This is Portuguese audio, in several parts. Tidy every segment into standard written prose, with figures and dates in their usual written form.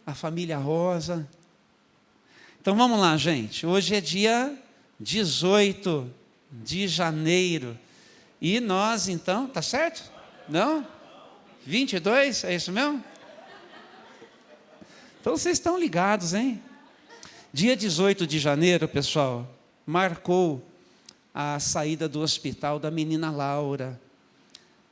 a família Rosa. Então vamos lá, gente. Hoje é dia 18 de janeiro. E nós, então, tá certo? Não? 22? É isso mesmo? Então vocês estão ligados, hein? Dia 18 de janeiro, pessoal, marcou a saída do hospital da menina Laura.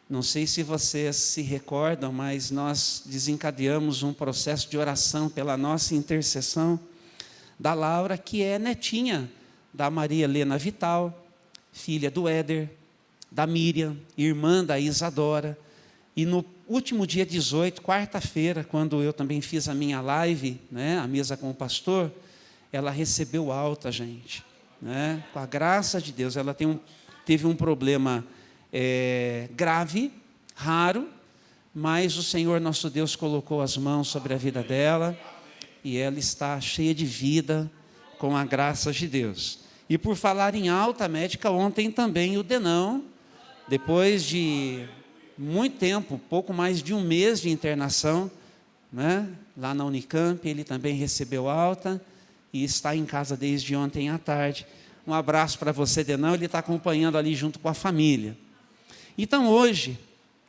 Não sei se vocês se recordam, mas nós desencadeamos um processo de oração pela nossa intercessão da Laura, que é netinha da Maria Helena Vital, filha do Éder, da Miriam, irmã da Isadora. E no último dia 18, quarta-feira, quando eu também fiz a minha live, né, a mesa com o pastor, ela recebeu alta, gente. Né? Com a graça de Deus, ela teve um problema grave, raro, mas o Senhor nosso Deus colocou as mãos sobre a vida dela e ela está cheia de vida com a graça de Deus. E por falar em alta médica, ontem também o Denão, depois de muito tempo, pouco mais de um mês de internação, né, lá na Unicamp, ele também recebeu alta e está em casa desde ontem à tarde. Um abraço para você, Denão, ele está acompanhando ali junto com a família. Então hoje,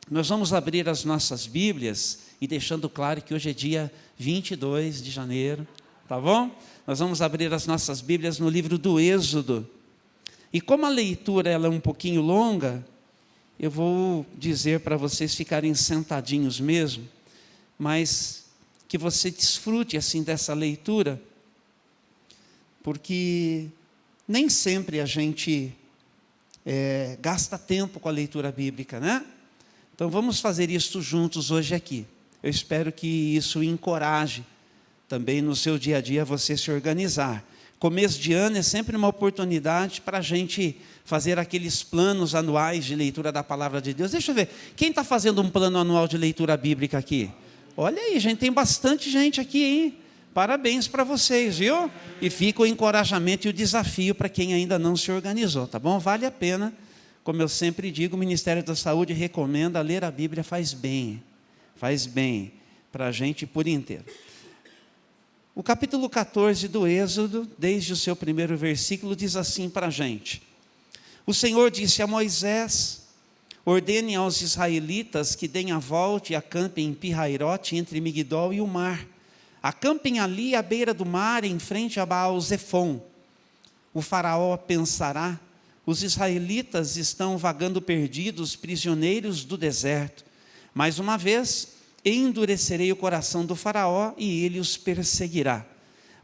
nós vamos abrir as nossas Bíblias, e deixando claro que hoje é dia 22 de janeiro, tá bom? Nós vamos abrir as nossas Bíblias no livro do Êxodo. E como a leitura ela é um pouquinho longa, eu vou dizer para vocês ficarem sentadinhos mesmo, mas que você desfrute assim dessa leitura, porque nem sempre a gente gasta tempo com a leitura bíblica, né? Então vamos fazer isso juntos hoje aqui. Eu espero que isso encoraje também no seu dia a dia você se organizar. Começo de ano é sempre uma oportunidade para a gente fazer aqueles planos anuais de leitura da palavra de Deus. Deixa eu ver, quem está fazendo um plano anual de leitura bíblica aqui? Olha aí, gente, tem bastante gente aqui, hein? Parabéns para vocês, viu? E fica o encorajamento e o desafio para quem ainda não se organizou, tá bom? Vale a pena, como eu sempre digo, o Ministério da Saúde recomenda ler a Bíblia, faz bem para a gente por inteiro. O capítulo 14 do Êxodo, desde o seu primeiro versículo, diz assim para a gente: o Senhor disse a Moisés: ordene aos israelitas que deem a volta e acampem em Pi-Hairote, entre Migdol e o mar. Acampem ali à beira do mar, em frente a Baal-Zefon. O faraó pensará: os israelitas estão vagando perdidos, prisioneiros do deserto. Mais uma vez, endurecerei o coração do faraó e ele os perseguirá.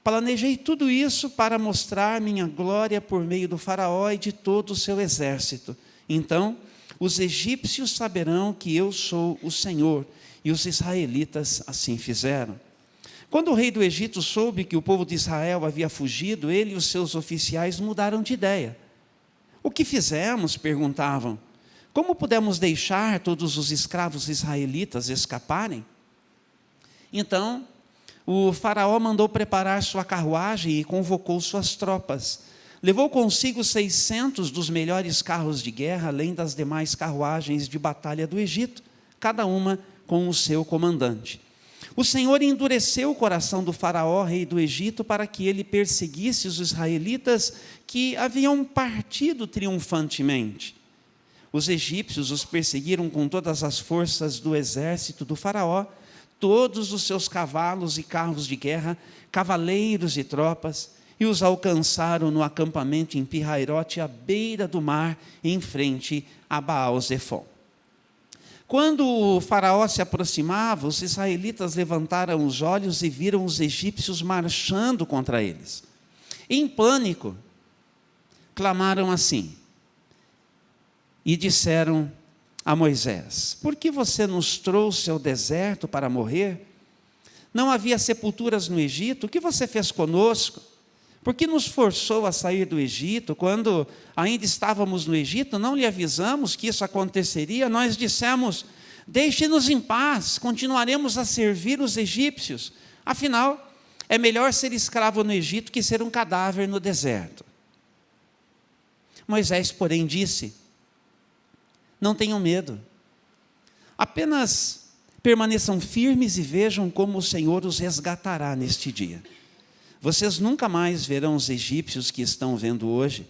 Planejei tudo isso para mostrar minha glória por meio do faraó e de todo o seu exército. Então, os egípcios saberão que eu sou o Senhor. E os israelitas assim fizeram. Quando o rei do Egito soube que o povo de Israel havia fugido, ele e os seus oficiais mudaram de ideia. O que fizemos? Perguntavam. Como pudemos deixar todos os escravos israelitas escaparem? Então, o faraó mandou preparar sua carruagem e convocou suas tropas. Levou consigo 600 dos melhores carros de guerra, além das demais carruagens de batalha do Egito, cada uma com o seu comandante. O Senhor endureceu o coração do faraó, rei do Egito, para que ele perseguisse os israelitas que haviam partido triunfantemente. Os egípcios os perseguiram com todas as forças do exército do faraó, todos os seus cavalos e carros de guerra, cavaleiros e tropas, e os alcançaram no acampamento em Pi-Hairote, à beira do mar, em frente a Baal-Zefon. Quando o faraó se aproximava, os israelitas levantaram os olhos e viram os egípcios marchando contra eles. Em pânico, clamaram assim, e disseram a Moisés: por que você nos trouxe ao deserto para morrer? Não havia sepulturas no Egito? O que você fez conosco? Por que nos forçou a sair do Egito? Quando ainda estávamos no Egito, não lhe avisamos que isso aconteceria? Nós dissemos: deixe-nos em paz, continuaremos a servir os egípcios. Afinal, é melhor ser escravo no Egito que ser um cadáver no deserto. Moisés, porém, disse: não tenham medo, apenas Permaneçam firmes e vejam como o Senhor os resgatará neste dia. Vocês nunca mais verão os egípcios que estão vendo hoje.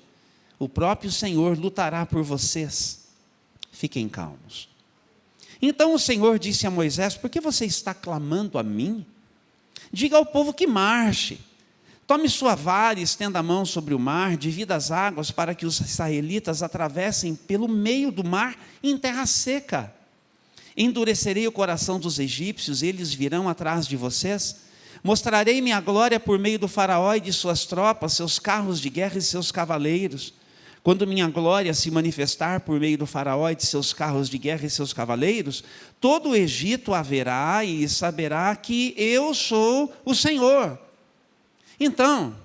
O próprio Senhor lutará por vocês. Fiquem calmos. Então o Senhor disse a Moisés: por que você está clamando a mim? Diga ao povo que marche. Tome sua vara e estenda a mão sobre o mar, divida as águas para que os israelitas atravessem pelo meio do mar em terra seca. Endurecerei o coração dos egípcios, eles virão atrás de vocês. Mostrarei minha glória por meio do faraó e de suas tropas, seus carros de guerra e seus cavaleiros. Quando minha glória se manifestar por meio do faraó e de seus carros de guerra e seus cavaleiros, todo o Egito a verá e saberá que eu sou o Senhor. Então,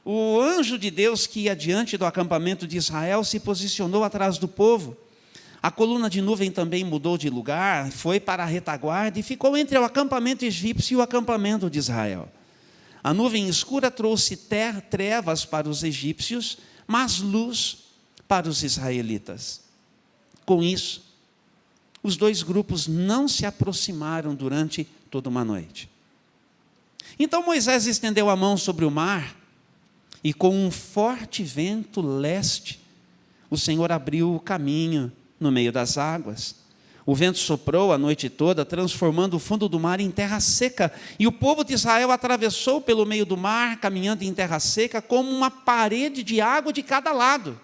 o anjo de Deus que ia diante do acampamento de Israel se posicionou atrás do povo. A coluna de nuvem também mudou de lugar, foi para a retaguarda e ficou entre o acampamento egípcio e o acampamento de Israel. A nuvem escura trouxe trevas para os egípcios, mas luz para os israelitas. Com isso, os dois grupos não se aproximaram durante toda uma noite. Então Moisés estendeu a mão sobre o mar, e com um forte vento leste, o Senhor abriu o caminho no meio das águas. O vento soprou a noite toda, transformando o fundo do mar em terra seca, e o povo de Israel atravessou pelo meio do mar, caminhando em terra seca, como uma parede de água de cada lado.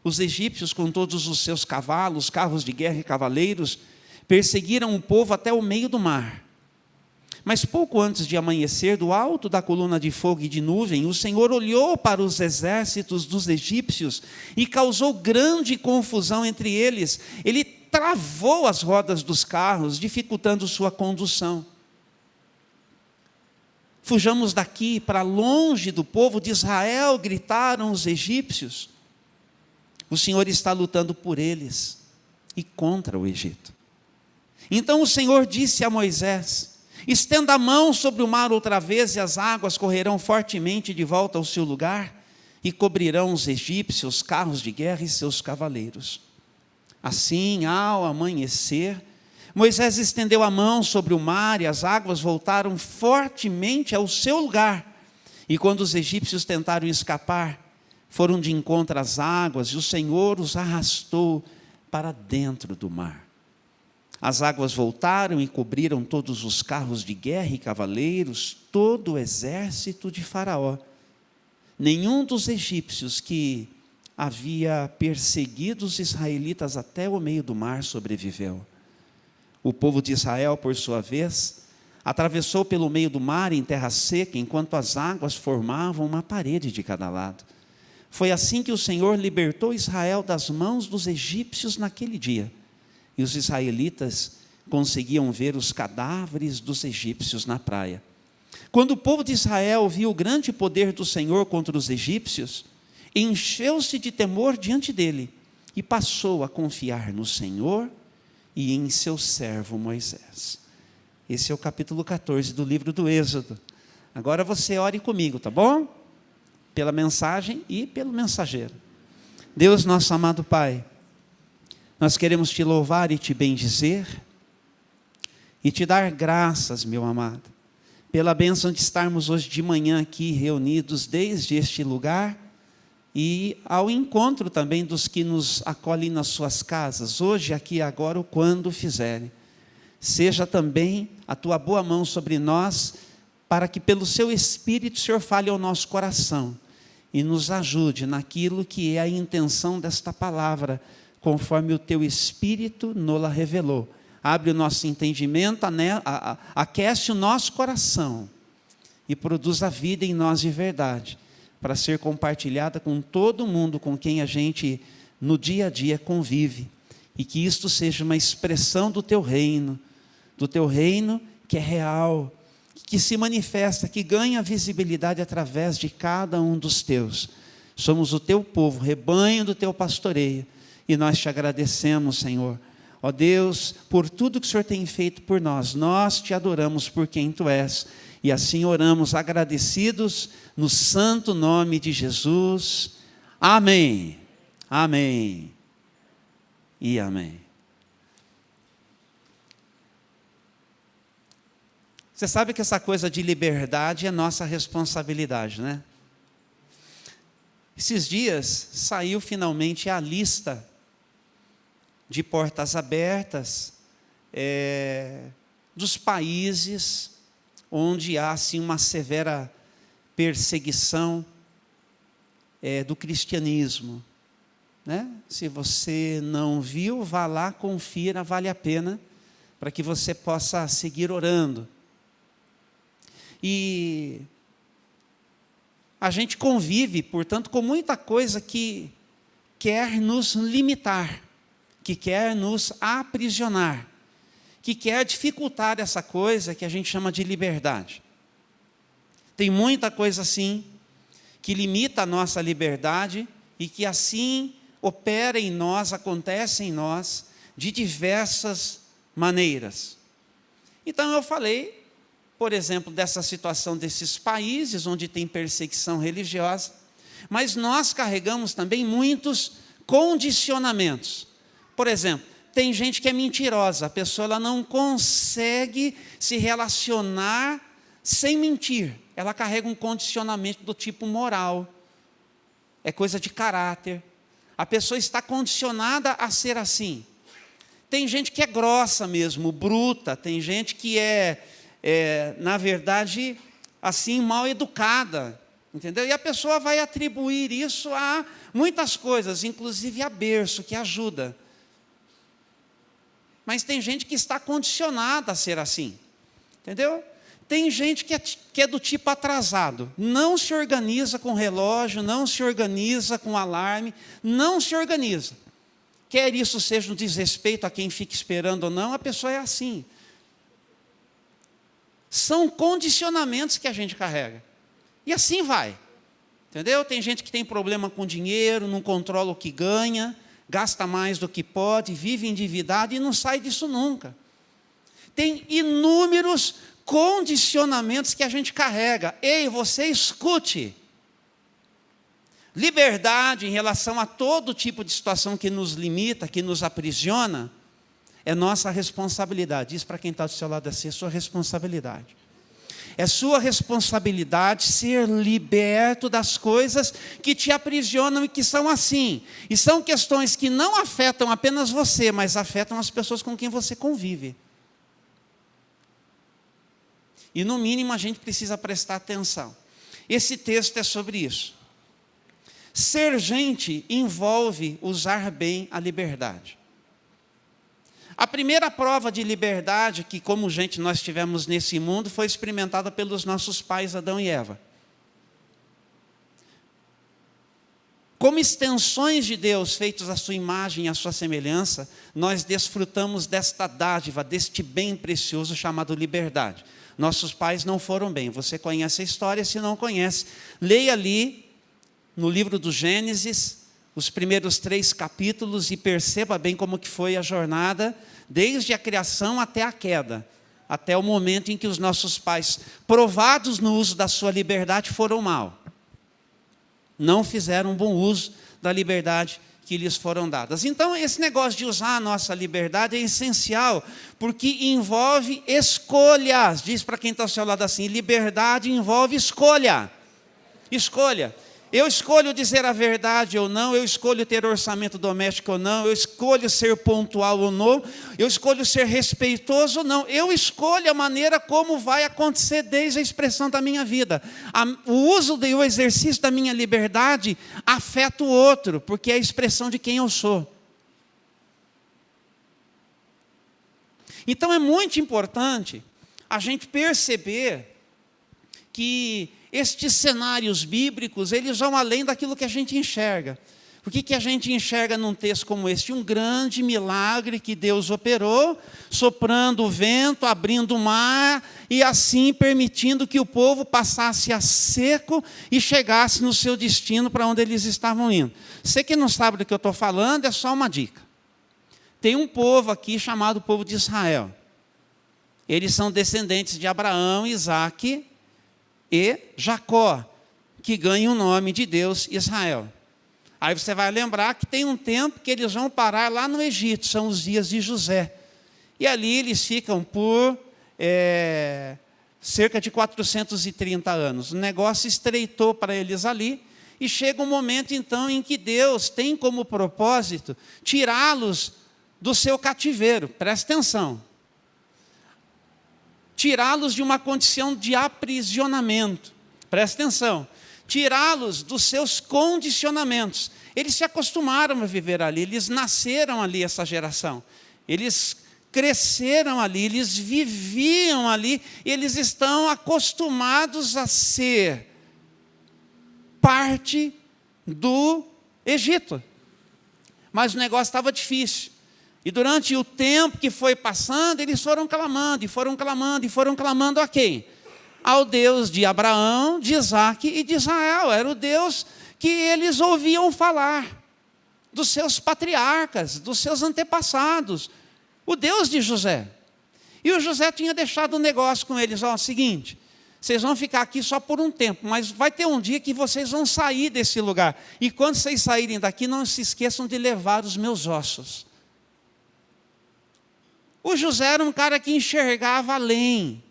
Os egípcios, com todos os seus cavalos, carros de guerra e cavaleiros, perseguiram o povo até o meio do mar. Mas pouco antes de amanhecer, do alto da coluna de fogo e de nuvem, o Senhor olhou para os exércitos dos egípcios e causou grande confusão entre eles. Ele travou as rodas dos carros, dificultando sua condução. Fujamos daqui para longe do povo de Israel, gritaram os egípcios. O Senhor está lutando por eles e contra o Egito. Então o Senhor disse a Moisés: estenda a mão sobre o mar outra vez, e as águas correrão fortemente de volta ao seu lugar, e cobrirão os egípcios, carros de guerra e seus cavaleiros. Assim, ao amanhecer, Moisés estendeu a mão sobre o mar, e as águas voltaram fortemente ao seu lugar. E quando os egípcios tentaram escapar, foram de encontro às águas, e o Senhor os arrastou para dentro do mar. As águas voltaram e cobriram todos os carros de guerra e cavaleiros, todo o exército de Faraó. Nenhum dos egípcios que havia perseguido os israelitas até o meio do mar sobreviveu. O povo de Israel, por sua vez, atravessou pelo meio do mar em terra seca, enquanto as águas formavam uma parede de cada lado. Foi assim que o Senhor libertou Israel das mãos dos egípcios naquele dia. E os israelitas conseguiam ver os cadáveres dos egípcios na praia. Quando o povo de Israel viu o grande poder do Senhor contra os egípcios, encheu-se de temor diante dele e passou a confiar no Senhor e em seu servo Moisés. Esse é o capítulo 14 do livro do Êxodo. Agora você ore comigo, tá bom? Pela mensagem e pelo mensageiro. Deus, nosso amado Pai, nós queremos te louvar e te bendizer, e te dar graças, meu amado, pela bênção de estarmos hoje de manhã aqui reunidos desde este lugar, e ao encontro também dos que nos acolhem nas suas casas, hoje, aqui, agora, ou quando fizerem. Seja também a tua boa mão sobre nós, para que pelo seu Espírito o Senhor fale ao nosso coração, e nos ajude naquilo que é a intenção desta palavra, conforme o teu Espírito nos revelou. Abre o nosso entendimento, aquece o nosso coração e produz a vida em nós de verdade, para ser compartilhada com todo mundo com quem a gente no dia a dia convive, e que isto seja uma expressão do teu reino que é real, que se manifesta, que ganha visibilidade através de cada um dos teus. Somos o teu povo, rebanho do teu pastoreio, e nós te agradecemos, Senhor. Ó Deus, por tudo que o Senhor tem feito por nós, nós te adoramos por quem tu és, e assim oramos agradecidos no santo nome de Jesus. Amém. Amém. E amém. Você sabe que essa coisa de liberdade é nossa responsabilidade, né? Esses dias saiu finalmente a lista de portas abertas dos países onde há assim, uma severa perseguição do cristianismo, né? Se você não viu, vá lá, confira, vale a pena, para que você possa seguir orando. E a gente convive, portanto, com muita coisa que quer nos limitar, que quer nos aprisionar, que quer dificultar essa coisa que a gente chama de liberdade. Tem muita coisa assim, que limita a nossa liberdade e que assim opera em nós, acontece em nós, de diversas maneiras. Então eu falei, por exemplo, dessa situação desses países onde tem perseguição religiosa, mas nós carregamos também muitos condicionamentos. Por exemplo, tem gente que é mentirosa, a pessoa ela não consegue se relacionar sem mentir. Ela carrega um condicionamento do tipo moral, é coisa de caráter. A pessoa está condicionada a ser assim. Tem gente que é grossa mesmo, bruta, tem gente que na verdade, assim, mal educada, entendeu? E a pessoa vai atribuir isso a muitas coisas, inclusive a berço, que ajuda. Mas tem gente que está condicionada a ser assim, entendeu? Tem gente que é do tipo atrasado, não se organiza com relógio, não se organiza com alarme, não se organiza. Quer isso seja um desrespeito a quem fica esperando ou não, a pessoa é assim. São condicionamentos que a gente carrega. E assim vai. Entendeu? Tem gente que tem problema com dinheiro, não controla o que ganha, gasta mais do que pode, vive endividado e não sai disso nunca. Tem inúmeros condicionamentos que a gente carrega. Ei, você escute. Liberdade em relação a todo tipo de situação que nos limita, que nos aprisiona, é nossa responsabilidade. Diz para quem está do seu lado assim, é sua responsabilidade. É sua responsabilidade ser liberto das coisas que te aprisionam e que são assim. E são questões que não afetam apenas você, mas afetam as pessoas com quem você convive. E no mínimo a gente precisa prestar atenção. Esse texto é sobre isso. Ser gente envolve usar bem a liberdade. A primeira prova de liberdade que, como gente, nós tivemos nesse mundo foi experimentada pelos nossos pais Adão e Eva. Como extensões de Deus, feitos à sua imagem e à sua semelhança, nós desfrutamos desta dádiva, deste bem precioso chamado liberdade. Nossos pais não foram bem. Você conhece a história, se não conhece, leia ali no livro do Gênesis, os primeiros 3 capítulos e perceba bem como que foi a jornada, desde a criação até a queda, até o momento em que os nossos pais, provados no uso da sua liberdade, foram mal. Não fizeram bom uso da liberdade que lhes foram dadas. Então, esse negócio de usar a nossa liberdade é essencial, porque envolve escolhas. Diz para quem está ao seu lado assim, liberdade envolve escolha. Escolha. Eu escolho dizer a verdade ou não, eu escolho ter orçamento doméstico ou não, eu escolho ser pontual ou não, eu escolho ser respeitoso ou não, eu escolho a maneira como vai acontecer desde a expressão da minha vida. O uso e o exercício da minha liberdade afeta o outro, porque é a expressão de quem eu sou. Então é muito importante a gente perceber que estes cenários bíblicos, eles vão além daquilo que a gente enxerga. O que a gente enxerga num texto como este? Um grande milagre que Deus operou, soprando o vento, abrindo o mar, e assim permitindo que o povo passasse a seco e chegasse no seu destino para onde eles estavam indo. Você que não sabe do que eu estou falando, é só uma dica. Tem um povo aqui chamado povo de Israel. Eles são descendentes de Abraão, Isaque e Jacó, que ganham o nome de Deus, Israel. Aí você vai lembrar que tem um tempo que eles vão parar lá no Egito, são os dias de José. E ali eles ficam por cerca de 430 anos. O negócio estreitou para eles ali, e chega um momento, então, em que Deus tem como propósito tirá-los do seu cativeiro. Presta atenção. Tirá-los de uma condição de aprisionamento. Presta atenção. Tirá-los dos seus condicionamentos. Eles se acostumaram a viver ali, eles nasceram ali, essa geração. Eles cresceram ali, eles viviam ali, eles estão acostumados a ser parte do Egito. Mas o negócio estava difícil. E durante o tempo que foi passando, eles foram clamando, e foram clamando, e foram clamando a quem? Ao Deus de Abraão, de Isaque e de Israel. Era o Deus que eles ouviam falar, dos seus patriarcas, dos seus antepassados, o Deus de José. E o José tinha deixado um negócio com eles, ó, seguinte, vocês vão ficar aqui só por um tempo, mas vai ter um dia que vocês vão sair desse lugar. E quando vocês saírem daqui, não se esqueçam de levar os meus ossos. O José era um cara que enxergava além.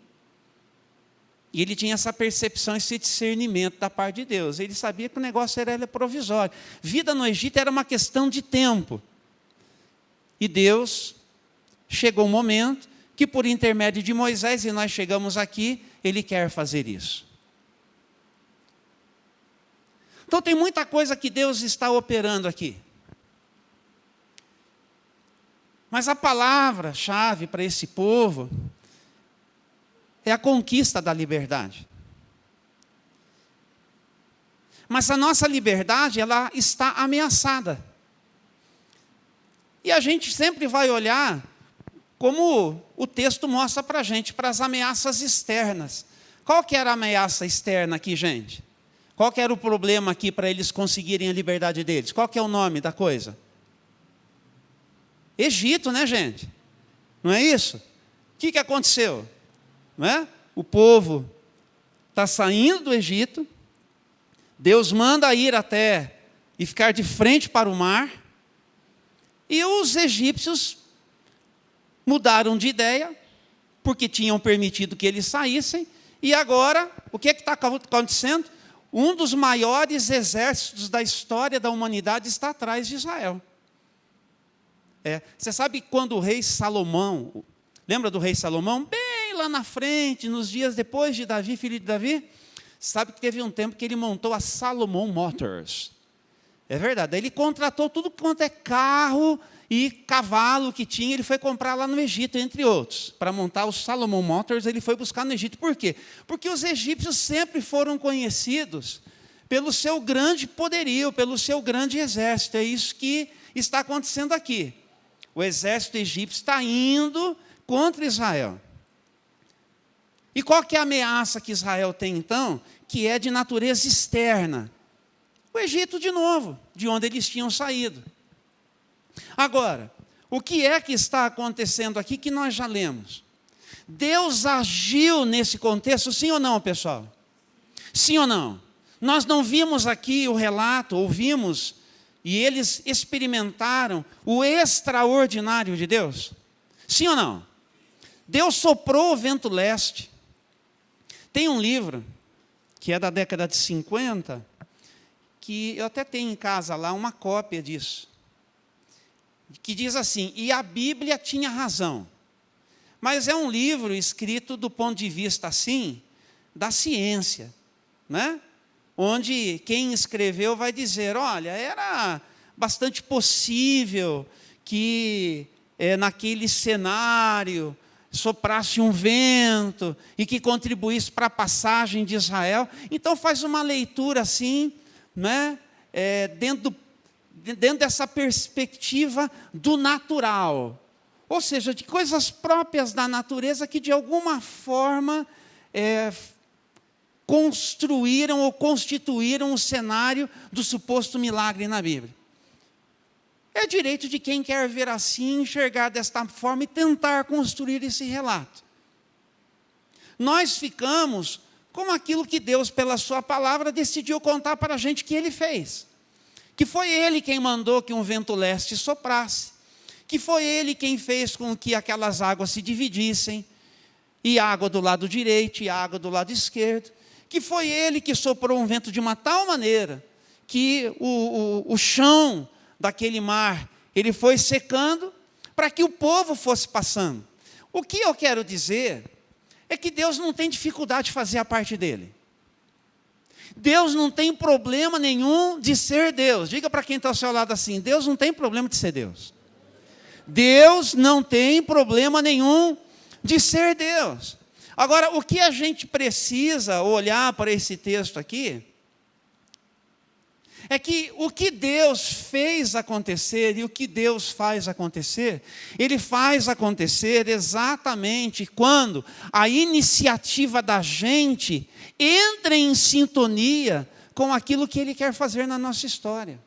E ele tinha essa percepção, esse discernimento da parte de Deus. Ele sabia que o negócio era provisório. Vida no Egito era uma questão de tempo. E Deus, chegou um momento que, por intermédio de Moisés, e nós chegamos aqui, Ele quer fazer isso. Então tem muita coisa que Deus está operando aqui. Mas a palavra-chave para esse povo é a conquista da liberdade. Mas a nossa liberdade, ela está ameaçada. E a gente sempre vai olhar, como o texto mostra para a gente, para as ameaças externas. Qual que era a ameaça externa aqui, gente? Qual que era o problema aqui para eles conseguirem a liberdade deles? Qual que é o nome da coisa? Egito, né, gente? Não é isso? O que aconteceu? Não é? O povo está saindo do Egito, Deus manda ir até e ficar de frente para o mar, e os egípcios mudaram de ideia, porque tinham permitido que eles saíssem, e agora, o que está acontecendo? Um dos maiores exércitos da história da humanidade está atrás de Israel. Você sabe quando o rei Salomão, lembra do rei Salomão? Bem lá na frente, nos dias depois de Davi, filho de Davi, sabe que teve um tempo que ele montou a Salomon Motors. É verdade, ele contratou tudo quanto é carro e cavalo que tinha, ele foi comprar lá no Egito, entre outros. Para montar o Salomon Motors, ele foi buscar no Egito. Por quê? Porque os egípcios sempre foram conhecidos pelo seu grande poderio, pelo seu grande exército. É isso que está acontecendo aqui. O exército egípcio está indo contra Israel. E qual que é a ameaça que Israel tem, então? Que é de natureza externa. O Egito, de novo, de onde eles tinham saído. Agora, o que é que está acontecendo aqui que nós já lemos? Deus agiu nesse contexto, sim ou não, pessoal? Sim ou não? Nós não vimos aqui o relato, ouvimos, e eles experimentaram o extraordinário de Deus? Sim ou não? Deus soprou o vento leste. Tem um livro, que é da década de 50, que eu até tenho em casa lá uma cópia disso, que diz assim, e a Bíblia tinha razão. Mas é um livro escrito do ponto de vista, assim, da ciência, né? Onde quem escreveu vai dizer, olha, era bastante possível que naquele cenário soprasse um vento e que contribuísse para a passagem de Israel. Então faz uma leitura assim, né? Dentro dessa perspectiva do natural. Ou seja, de coisas próprias da natureza que de alguma forma construíram ou constituíram o cenário do suposto milagre na Bíblia. É direito de quem quer ver assim, enxergar desta forma e tentar construir esse relato. Nós ficamos com aquilo que Deus, pela sua palavra, decidiu contar para a gente que Ele fez. Que foi Ele quem mandou que um vento leste soprasse. Que foi Ele quem fez com que aquelas águas se dividissem. e água do lado direito, e água do lado esquerdo, que foi ele que soprou um vento de uma tal maneira, que o chão daquele mar, ele foi secando, para que o povo fosse passando. O que eu quero dizer é que Deus não tem dificuldade de fazer a parte dele. Deus não tem problema nenhum de ser Deus. Diga para quem está ao seu lado assim: Deus não tem problema de ser Deus. Deus não tem problema nenhum de ser Deus. Agora, o que a gente precisa olhar para esse texto aqui, é que o que Deus fez acontecer e o que Deus faz acontecer, Ele faz acontecer exatamente quando a iniciativa da gente entra em sintonia com aquilo que Ele quer fazer na nossa história.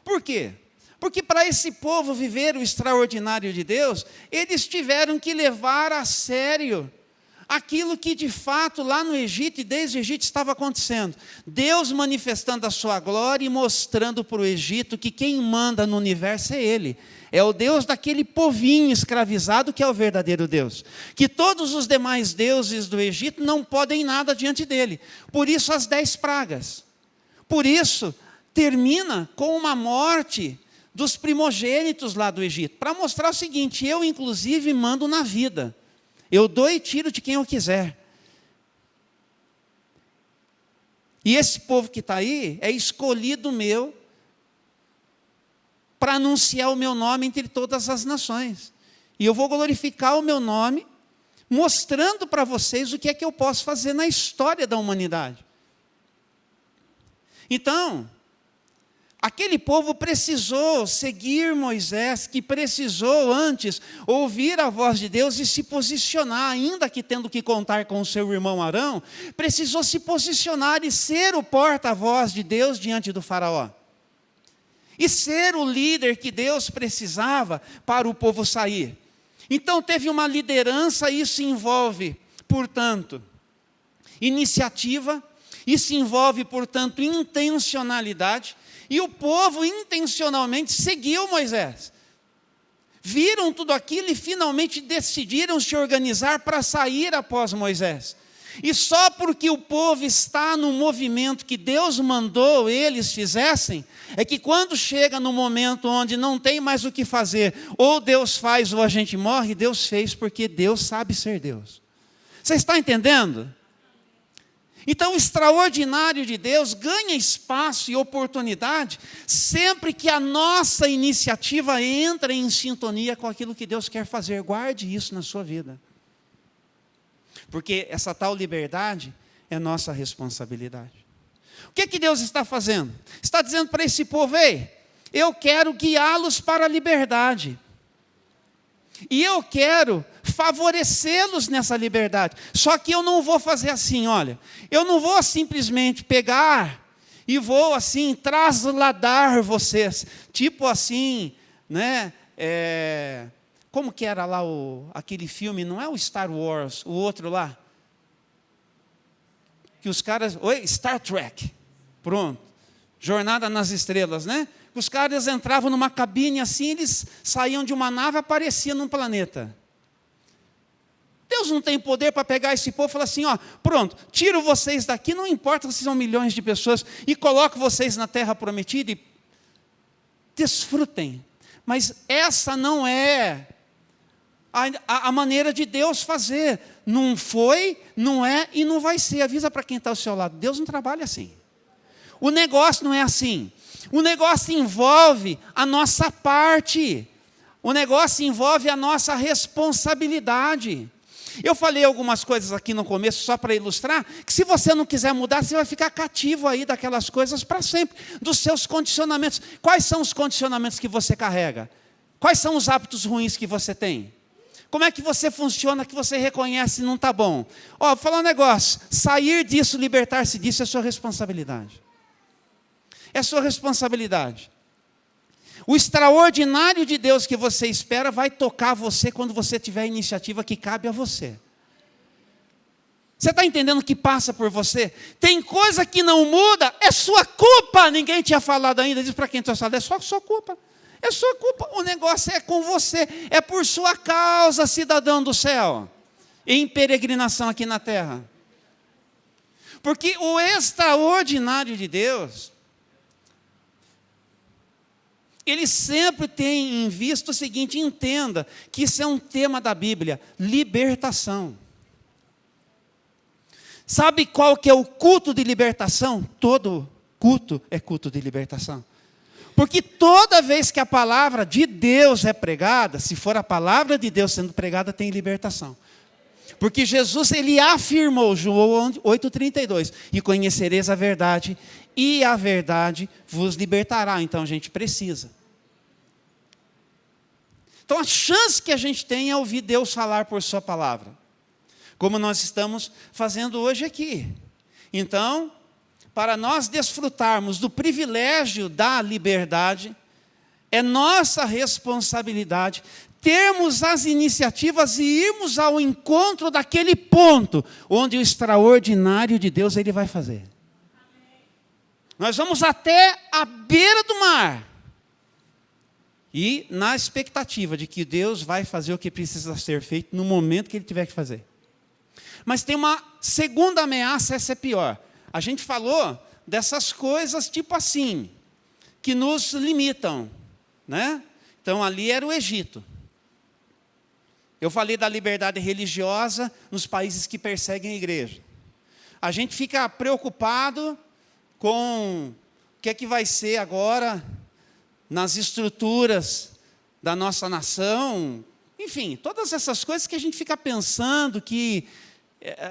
Por quê? Porque para esse povo viver o extraordinário de Deus, eles tiveram que levar a sério aquilo que de fato lá no Egito e desde o Egito estava acontecendo. Deus manifestando a sua glória e mostrando para o Egito que quem manda no universo é Ele. É o Deus daquele povinho escravizado que é o verdadeiro Deus. Que todos os demais deuses do Egito não podem nada diante dele. Por isso as 10 pragas. Por isso termina com uma morte dos primogênitos lá do Egito. Para mostrar o seguinte: eu inclusive mando na vida. Eu dou e tiro de quem eu quiser. E esse povo que está aí é escolhido meu para anunciar o meu nome entre todas as nações. E eu vou glorificar o meu nome, mostrando para vocês o que é que eu posso fazer na história da humanidade. Então, aquele povo precisou seguir Moisés, que precisou antes ouvir a voz de Deus e se posicionar, ainda que tendo que contar com o seu irmão Arão, precisou se posicionar e ser o porta-voz de Deus diante do faraó. E ser o líder que Deus precisava para o povo sair. Então teve uma liderança, isso envolve, portanto, iniciativa, isso envolve, portanto, intencionalidade. E o povo intencionalmente seguiu Moisés. Viram tudo aquilo e finalmente decidiram se organizar para sair após Moisés. E só porque o povo está no movimento que Deus mandou eles fizessem, é que quando chega no momento onde não tem mais o que fazer, ou Deus faz ou a gente morre, Deus fez porque Deus sabe ser Deus. Você está entendendo? Então, o extraordinário de Deus ganha espaço e oportunidade sempre que a nossa iniciativa entra em sintonia com aquilo que Deus quer fazer. Guarde isso na sua vida. Porque essa tal liberdade é nossa responsabilidade. O que é que Deus está fazendo? Está dizendo para esse povo: ei, eu quero guiá-los para a liberdade. E eu quero favorecê-los nessa liberdade. Só que eu não vou fazer assim, olha. Eu não vou simplesmente pegar e vou assim trasladar vocês. Tipo assim, né? Como que era lá aquele filme? Não é o Star Wars, o outro lá. Que os caras... Star Trek. Pronto. Jornada nas Estrelas, né? Os caras entravam numa cabine assim, eles saíam de uma nave e apareciam num planeta. Deus não tem poder para pegar esse povo e falar assim, ó, pronto, tiro vocês daqui, não importa se são milhões de pessoas, e coloco vocês na terra prometida e desfrutem. Mas essa não é a maneira de Deus fazer. Não foi, não é e não vai ser. Avisa para quem está ao seu lado, Deus não trabalha assim. O negócio não é assim. O negócio envolve a nossa parte. O negócio envolve a nossa responsabilidade. Eu falei algumas coisas aqui no começo, só para ilustrar, que se você não quiser mudar, você vai ficar cativo aí daquelas coisas para sempre, dos seus condicionamentos. Quais são os condicionamentos que você carrega? Quais são os hábitos ruins que você tem? Como é que você funciona, que você reconhece e não está bom? Ó, vou falar um negócio, sair disso, libertar-se disso é sua responsabilidade. É sua responsabilidade. O extraordinário de Deus que você espera vai tocar você quando você tiver a iniciativa que cabe a você. Você está entendendo o que passa por você? Tem coisa que não muda, é sua culpa. Ninguém tinha falado ainda, diz para quem está falando, é só sua culpa. É sua culpa. O negócio é com você. É por sua causa, cidadão do céu, em peregrinação aqui na terra. Porque o extraordinário de Deus, ele sempre tem em vista o seguinte: entenda que isso é um tema da Bíblia, libertação. Sabe qual que é o culto de libertação? Todo culto é culto de libertação. Porque toda vez que a palavra de Deus é pregada, se for a palavra de Deus sendo pregada, tem libertação. Porque Jesus, ele afirmou, João 8,32, e conhecereis a verdade, e a verdade vos libertará. Então a gente precisa. Então a chance que a gente tem é ouvir Deus falar por sua palavra, como nós estamos fazendo hoje aqui. Então, para nós desfrutarmos do privilégio da liberdade, é nossa responsabilidade termos as iniciativas e irmos ao encontro daquele ponto onde o extraordinário de Deus ele vai fazer. Nós vamos até a beira do mar e na expectativa de que Deus vai fazer o que precisa ser feito no momento que Ele tiver que fazer. Mas tem uma segunda ameaça, essa é pior. A gente falou dessas coisas tipo assim, que nos limitam, né? Então ali era o Egito. Eu falei da liberdade religiosa nos países que perseguem a igreja. A gente fica preocupado com o que é que vai ser agora nas estruturas da nossa nação. Enfim, todas essas coisas que a gente fica pensando, que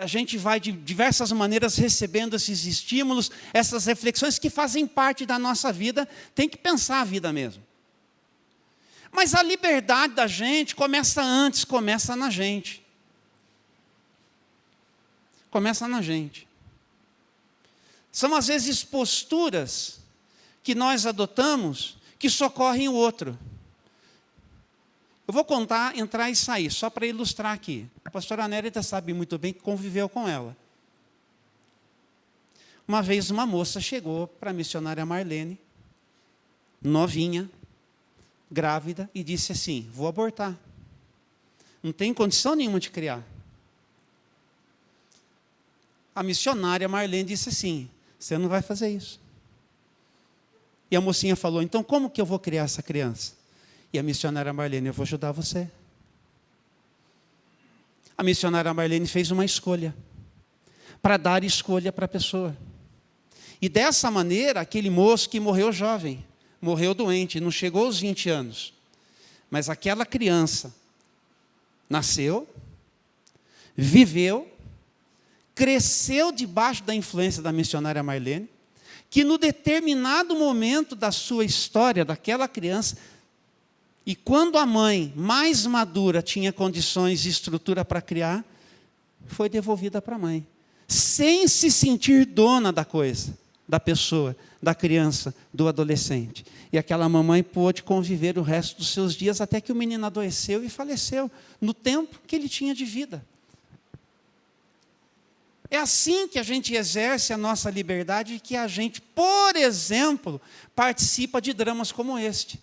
a gente vai de diversas maneiras recebendo esses estímulos, essas reflexões que fazem parte da nossa vida, tem que pensar a vida mesmo. Mas a liberdade da gente começa antes, começa na gente. Começa na gente. São às vezes posturas que nós adotamos que socorrem o outro. Eu vou contar, entrar e sair, só para ilustrar aqui. A pastora Nérida sabe muito bem que conviveu com ela. Uma vez uma moça chegou para a missionária Marlene, novinha, grávida, e disse assim: vou abortar. Não tem condição nenhuma de criar. A missionária Marlene disse assim: você não vai fazer isso. E a mocinha falou: então como que eu vou criar essa criança? E a missionária Marlene: eu vou ajudar você. A missionária Marlene fez uma escolha, para dar escolha para a pessoa. E dessa maneira, aquele moço que morreu jovem, morreu doente, não chegou aos 20 anos. Mas aquela criança nasceu, viveu, cresceu debaixo da influência da missionária Marlene, que no determinado momento da sua história, daquela criança, e quando a mãe mais madura tinha condições e estrutura para criar, foi devolvida para a mãe, sem se sentir dona da coisa, da pessoa, da criança, do adolescente. E aquela mamãe pôde conviver o resto dos seus dias até que o menino adoeceu e faleceu, no tempo que ele tinha de vida. É assim que a gente exerce a nossa liberdade, que a gente, por exemplo, participa de dramas como este.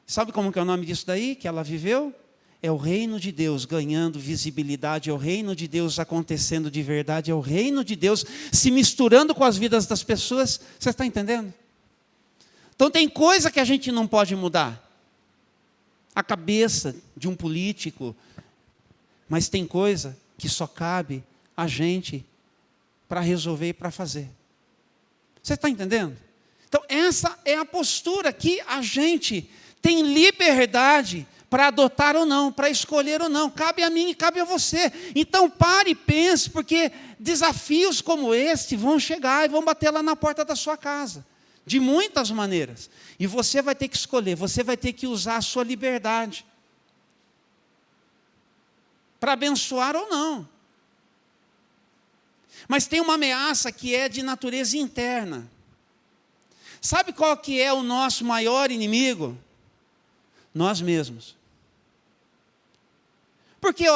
Sabe como que é o nome disso daí, que ela viveu? É o reino de Deus ganhando visibilidade, é o reino de Deus acontecendo de verdade, é o reino de Deus se misturando com as vidas das pessoas. Você está entendendo? Então tem coisa que a gente não pode mudar. A cabeça de um político, mas tem coisa que só cabe a gente para resolver e para fazer. Você está entendendo? Então essa é a postura que a gente tem liberdade para adotar ou não, para escolher ou não. Cabe a mim e cabe a você. Então pare e pense, porque desafios como este vão chegar e vão bater lá na porta da sua casa, de muitas maneiras. E você vai ter que escolher, você vai ter que usar a sua liberdade para abençoar ou não. Mas tem uma ameaça que é de natureza interna. Sabe qual que é o nosso maior inimigo? Nós mesmos. Porque,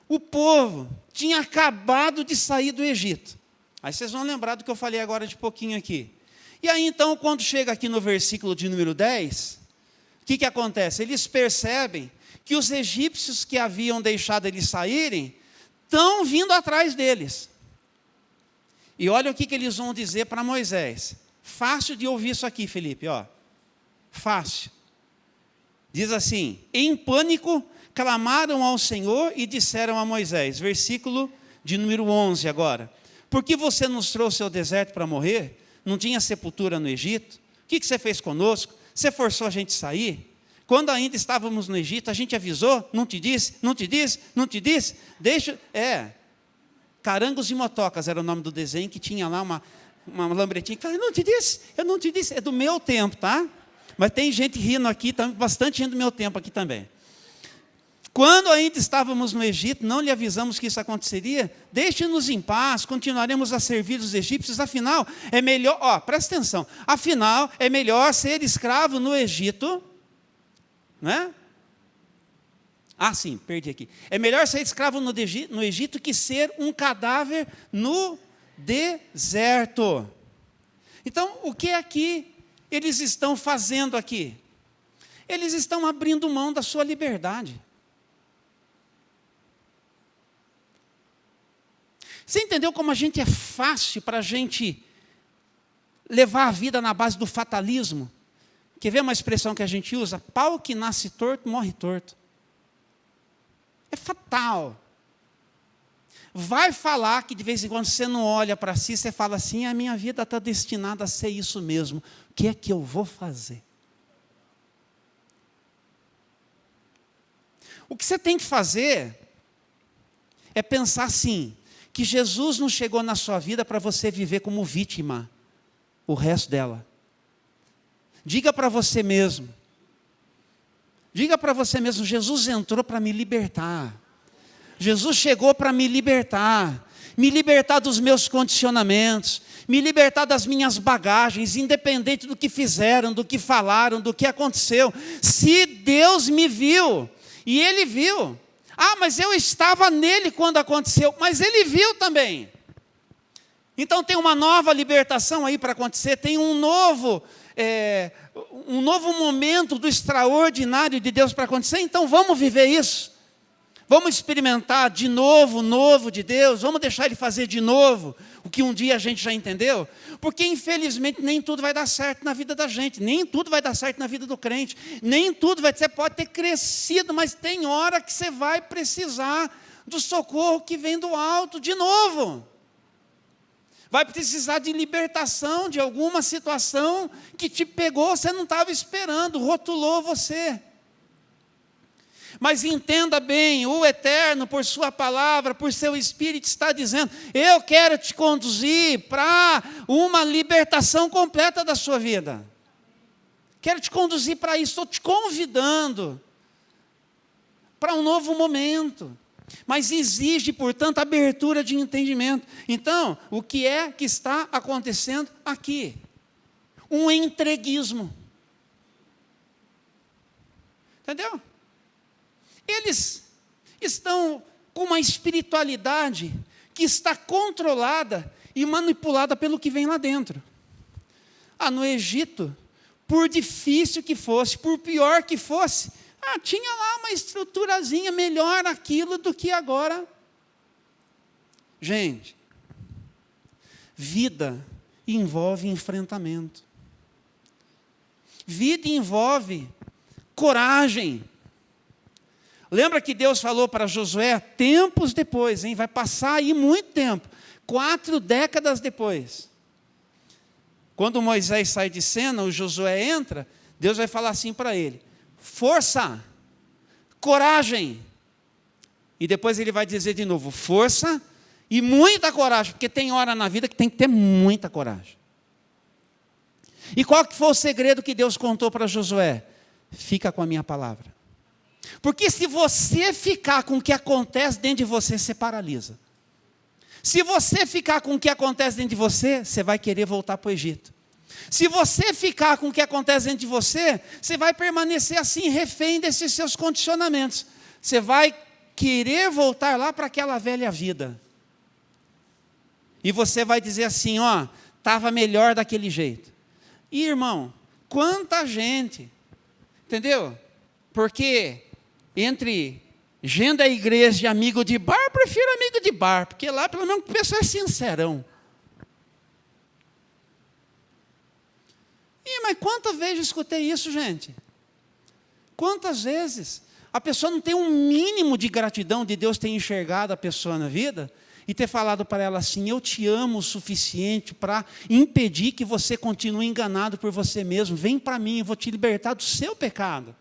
o povo tinha acabado de sair do Egito. Aí vocês vão lembrar do que eu falei agora de pouquinho aqui. E aí então, quando chega aqui no versículo de número 10, o que acontece? Eles percebem que os egípcios que haviam deixado eles saírem, estão vindo atrás deles. E olha o que eles vão dizer para Moisés. Fácil de ouvir isso aqui, Felipe, ó. Fácil. Diz assim: em pânico, clamaram ao Senhor e disseram a Moisés, versículo de número 11 agora: por que você nos trouxe ao deserto para morrer? Não tinha sepultura no Egito? O que você fez conosco? Você forçou a gente a sair? Quando ainda estávamos no Egito, a gente avisou? Não te disse? Não te disse? Não te disse? Carangos e Motocas era o nome do desenho, que tinha lá uma lambretinha. Eu não te disse? Eu não te disse. É do meu tempo, tá? Mas tem gente rindo aqui, bastante gente do meu tempo aqui também. Quando ainda estávamos no Egito, não lhe avisamos que isso aconteceria? Deixe-nos em paz, continuaremos a servir os egípcios, afinal, é melhor, presta atenção, afinal, é melhor ser escravo no Egito, não é? Sim, perdi aqui. É melhor ser escravo no Egito que ser um cadáver no deserto. Então, o que aqui eles estão fazendo aqui? Eles estão abrindo mão da sua liberdade. Você entendeu como a gente é fácil para a gente levar a vida na base do fatalismo? Quer ver uma expressão que a gente usa? Pau que nasce torto, morre torto. É fatal. Vai falar que de vez em quando você não olha para si, você fala assim: a minha vida está destinada a ser isso mesmo. O que é que eu vou fazer? O que você tem que fazer é pensar assim, que Jesus não chegou na sua vida para você viver como vítima o resto dela. Diga para você mesmo, Jesus entrou para me libertar. Jesus chegou para me libertar dos meus condicionamentos, me libertar das minhas bagagens, independente do que fizeram, do que falaram, do que aconteceu. Se Deus me viu, e Ele viu, mas eu estava nele quando aconteceu, mas Ele viu também. Então tem uma nova libertação aí para acontecer, tem um novo momento do extraordinário de Deus para acontecer. Então vamos viver isso. Vamos experimentar de novo o novo de Deus, vamos deixar Ele fazer de novo o que um dia a gente já entendeu, porque infelizmente nem tudo vai dar certo na vida da gente, nem tudo vai dar certo na vida do crente, nem tudo você pode ter crescido, mas tem hora que você vai precisar do socorro que vem do alto de novo. Vai precisar de libertação de alguma situação que te pegou, você não estava esperando, rotulou você. Mas entenda bem, o Eterno, por sua palavra, por seu Espírito, está dizendo: eu quero te conduzir para uma libertação completa da sua vida. Quero te conduzir para isso, estou te convidando para um novo momento. Mas exige, portanto, abertura de entendimento. Então, o que é que está acontecendo aqui? Um entreguismo. Entendeu? Eles estão com uma espiritualidade que está controlada e manipulada pelo que vem lá dentro. No Egito, por difícil que fosse, por pior que fosse, tinha lá uma estruturazinha melhor aquilo do que agora. Gente, vida envolve enfrentamento. Vida envolve coragem. Lembra que Deus falou para Josué tempos depois, vai passar aí muito tempo, 4 décadas depois. Quando Moisés sai de cena, o Josué entra, Deus vai falar assim para ele: força, coragem. E depois ele vai dizer de novo: força e muita coragem, porque tem hora na vida que tem que ter muita coragem. E qual que foi o segredo que Deus contou para Josué? Fica com a minha palavra. Porque se você ficar com o que acontece dentro de você, você paralisa. Se você ficar com o que acontece dentro de você, você vai querer voltar para o Egito. Se você ficar com o que acontece dentro de você, você vai permanecer assim, refém desses seus condicionamentos. Você vai querer voltar lá para aquela velha vida. E você vai dizer assim: estava melhor daquele jeito. E, irmão, quanta gente, entendeu? Porque entre gente da igreja e amigo de bar, eu prefiro amigo de bar, porque lá pelo menos o pessoal é sincerão. Mas quantas vezes eu escutei isso, gente? Quantas vezes a pessoa não tem um mínimo de gratidão de Deus ter enxergado a pessoa na vida e ter falado para ela assim: eu te amo o suficiente para impedir que você continue enganado por você mesmo. Vem para mim, eu vou te libertar do seu pecado.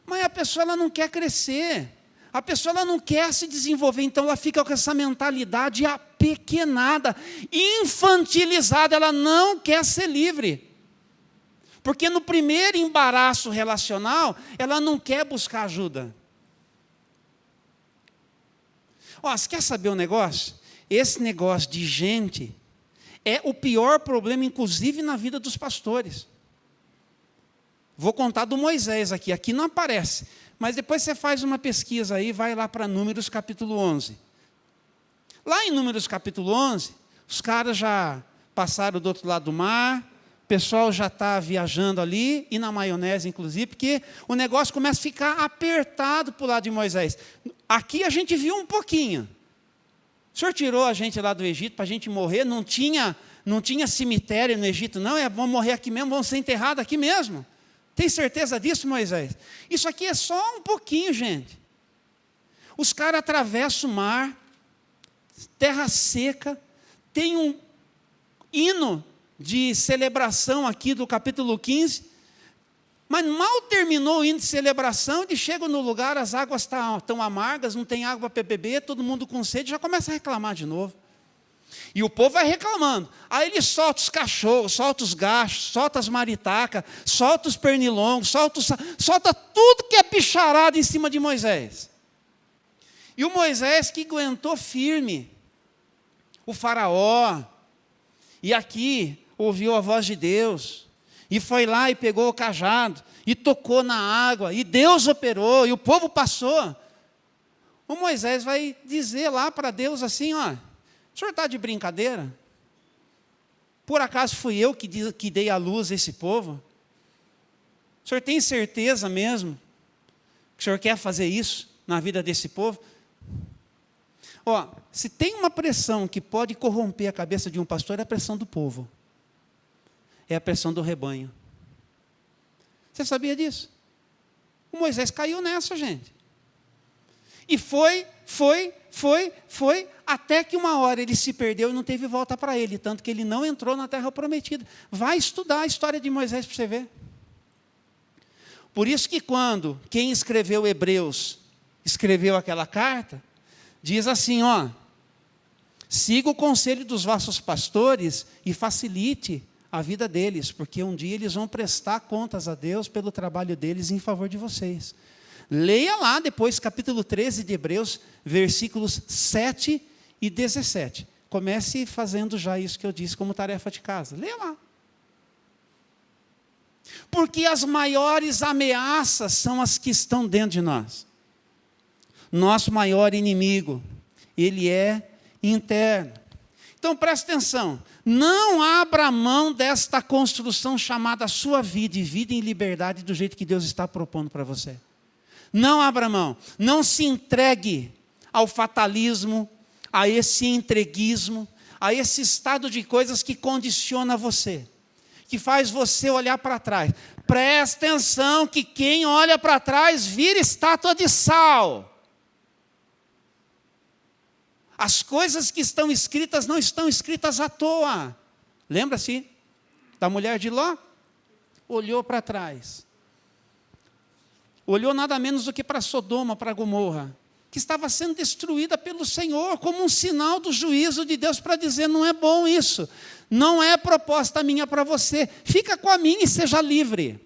Mas a pessoa ela não quer crescer. A pessoa ela não quer se desenvolver, então ela fica com essa mentalidade apequenada, infantilizada, ela não quer ser livre. Porque no primeiro embaraço relacional, ela não quer buscar ajuda. Você quer saber um negócio? Esse negócio de gente é o pior problema, inclusive na vida dos pastores. Vou contar do Moisés aqui não aparece. Mas depois você faz uma pesquisa aí, vai lá para Números capítulo 11. Lá em Números capítulo 11, os caras já passaram do outro lado do mar, o pessoal já está viajando ali, e na maionese inclusive, porque o negócio começa a ficar apertado para o lado de Moisés. Aqui a gente viu um pouquinho. O Senhor tirou a gente lá do Egito para a gente morrer, não tinha cemitério no Egito, não, vamos morrer aqui mesmo, vamos ser enterrados aqui mesmo. Tem certeza disso, Moisés? Isso aqui é só um pouquinho, gente. Os caras atravessam o mar, terra seca, tem um hino de celebração aqui do capítulo 15, mas mal terminou o hino de celebração, eles chegam no lugar, as águas estão amargas, não tem água para beber, todo mundo com sede, já começa a reclamar de novo. E o povo vai reclamando. Aí ele solta os cachorros, solta os gachos, solta as maritacas, solta os pernilongos, solta tudo que é bicharada em cima de Moisés. E o Moisés que aguentou firme, o faraó, e aqui ouviu a voz de Deus, e foi lá e pegou o cajado, e tocou na água, e Deus operou, e o povo passou. O Moisés vai dizer lá para Deus assim: o senhor está de brincadeira? Por acaso fui eu que dei à luz esse povo? O senhor tem certeza mesmo que o senhor quer fazer isso na vida desse povo? Se tem uma pressão que pode corromper a cabeça de um pastor, é a pressão do povo. É a pressão do rebanho. Você sabia disso? O Moisés caiu nessa, gente. E foi, até que uma hora ele se perdeu e não teve volta para ele, tanto que ele não entrou na terra prometida. Vai estudar a história de Moisés para você ver. Por isso que quando quem escreveu Hebreus escreveu aquela carta, diz assim: siga o conselho dos vossos pastores e facilite a vida deles, porque um dia eles vão prestar contas a Deus pelo trabalho deles em favor de vocês. Leia lá depois capítulo 13 de Hebreus, versículos 7 e 17. Comece fazendo já isso que eu disse como tarefa de casa. Leia lá. Porque as maiores ameaças são as que estão dentro de nós. Nosso maior inimigo, ele é interno. Então presta atenção, não abra mão desta construção chamada sua vida, e vida em liberdade do jeito que Deus está propondo para você. Não abra mão, não se entregue ao fatalismo, a esse entreguismo, a esse estado de coisas que condiciona você, que faz você olhar para trás. Presta atenção que quem olha para trás vira estátua de sal. As coisas que estão escritas não estão escritas à toa. Lembra-se da mulher de Ló? Olhou para trás. Olhou nada menos do que para Sodoma, para Gomorra, que estava sendo destruída pelo Senhor, como um sinal do juízo de Deus, para dizer: não é bom isso, não é proposta minha para você, fica com a minha e seja livre.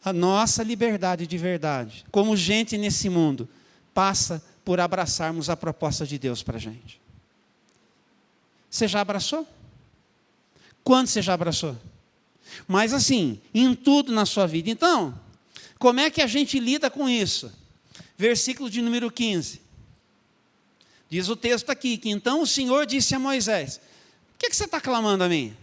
A nossa liberdade de verdade, como gente nesse mundo, passa por abraçarmos a proposta de Deus para a gente. Você já abraçou? Quando você já abraçou? Mas assim, em tudo na sua vida. Então, como é que a gente lida com isso? Versículo de número 15. Diz o texto aqui, que então o Senhor disse a Moisés: o que você está clamando a mim?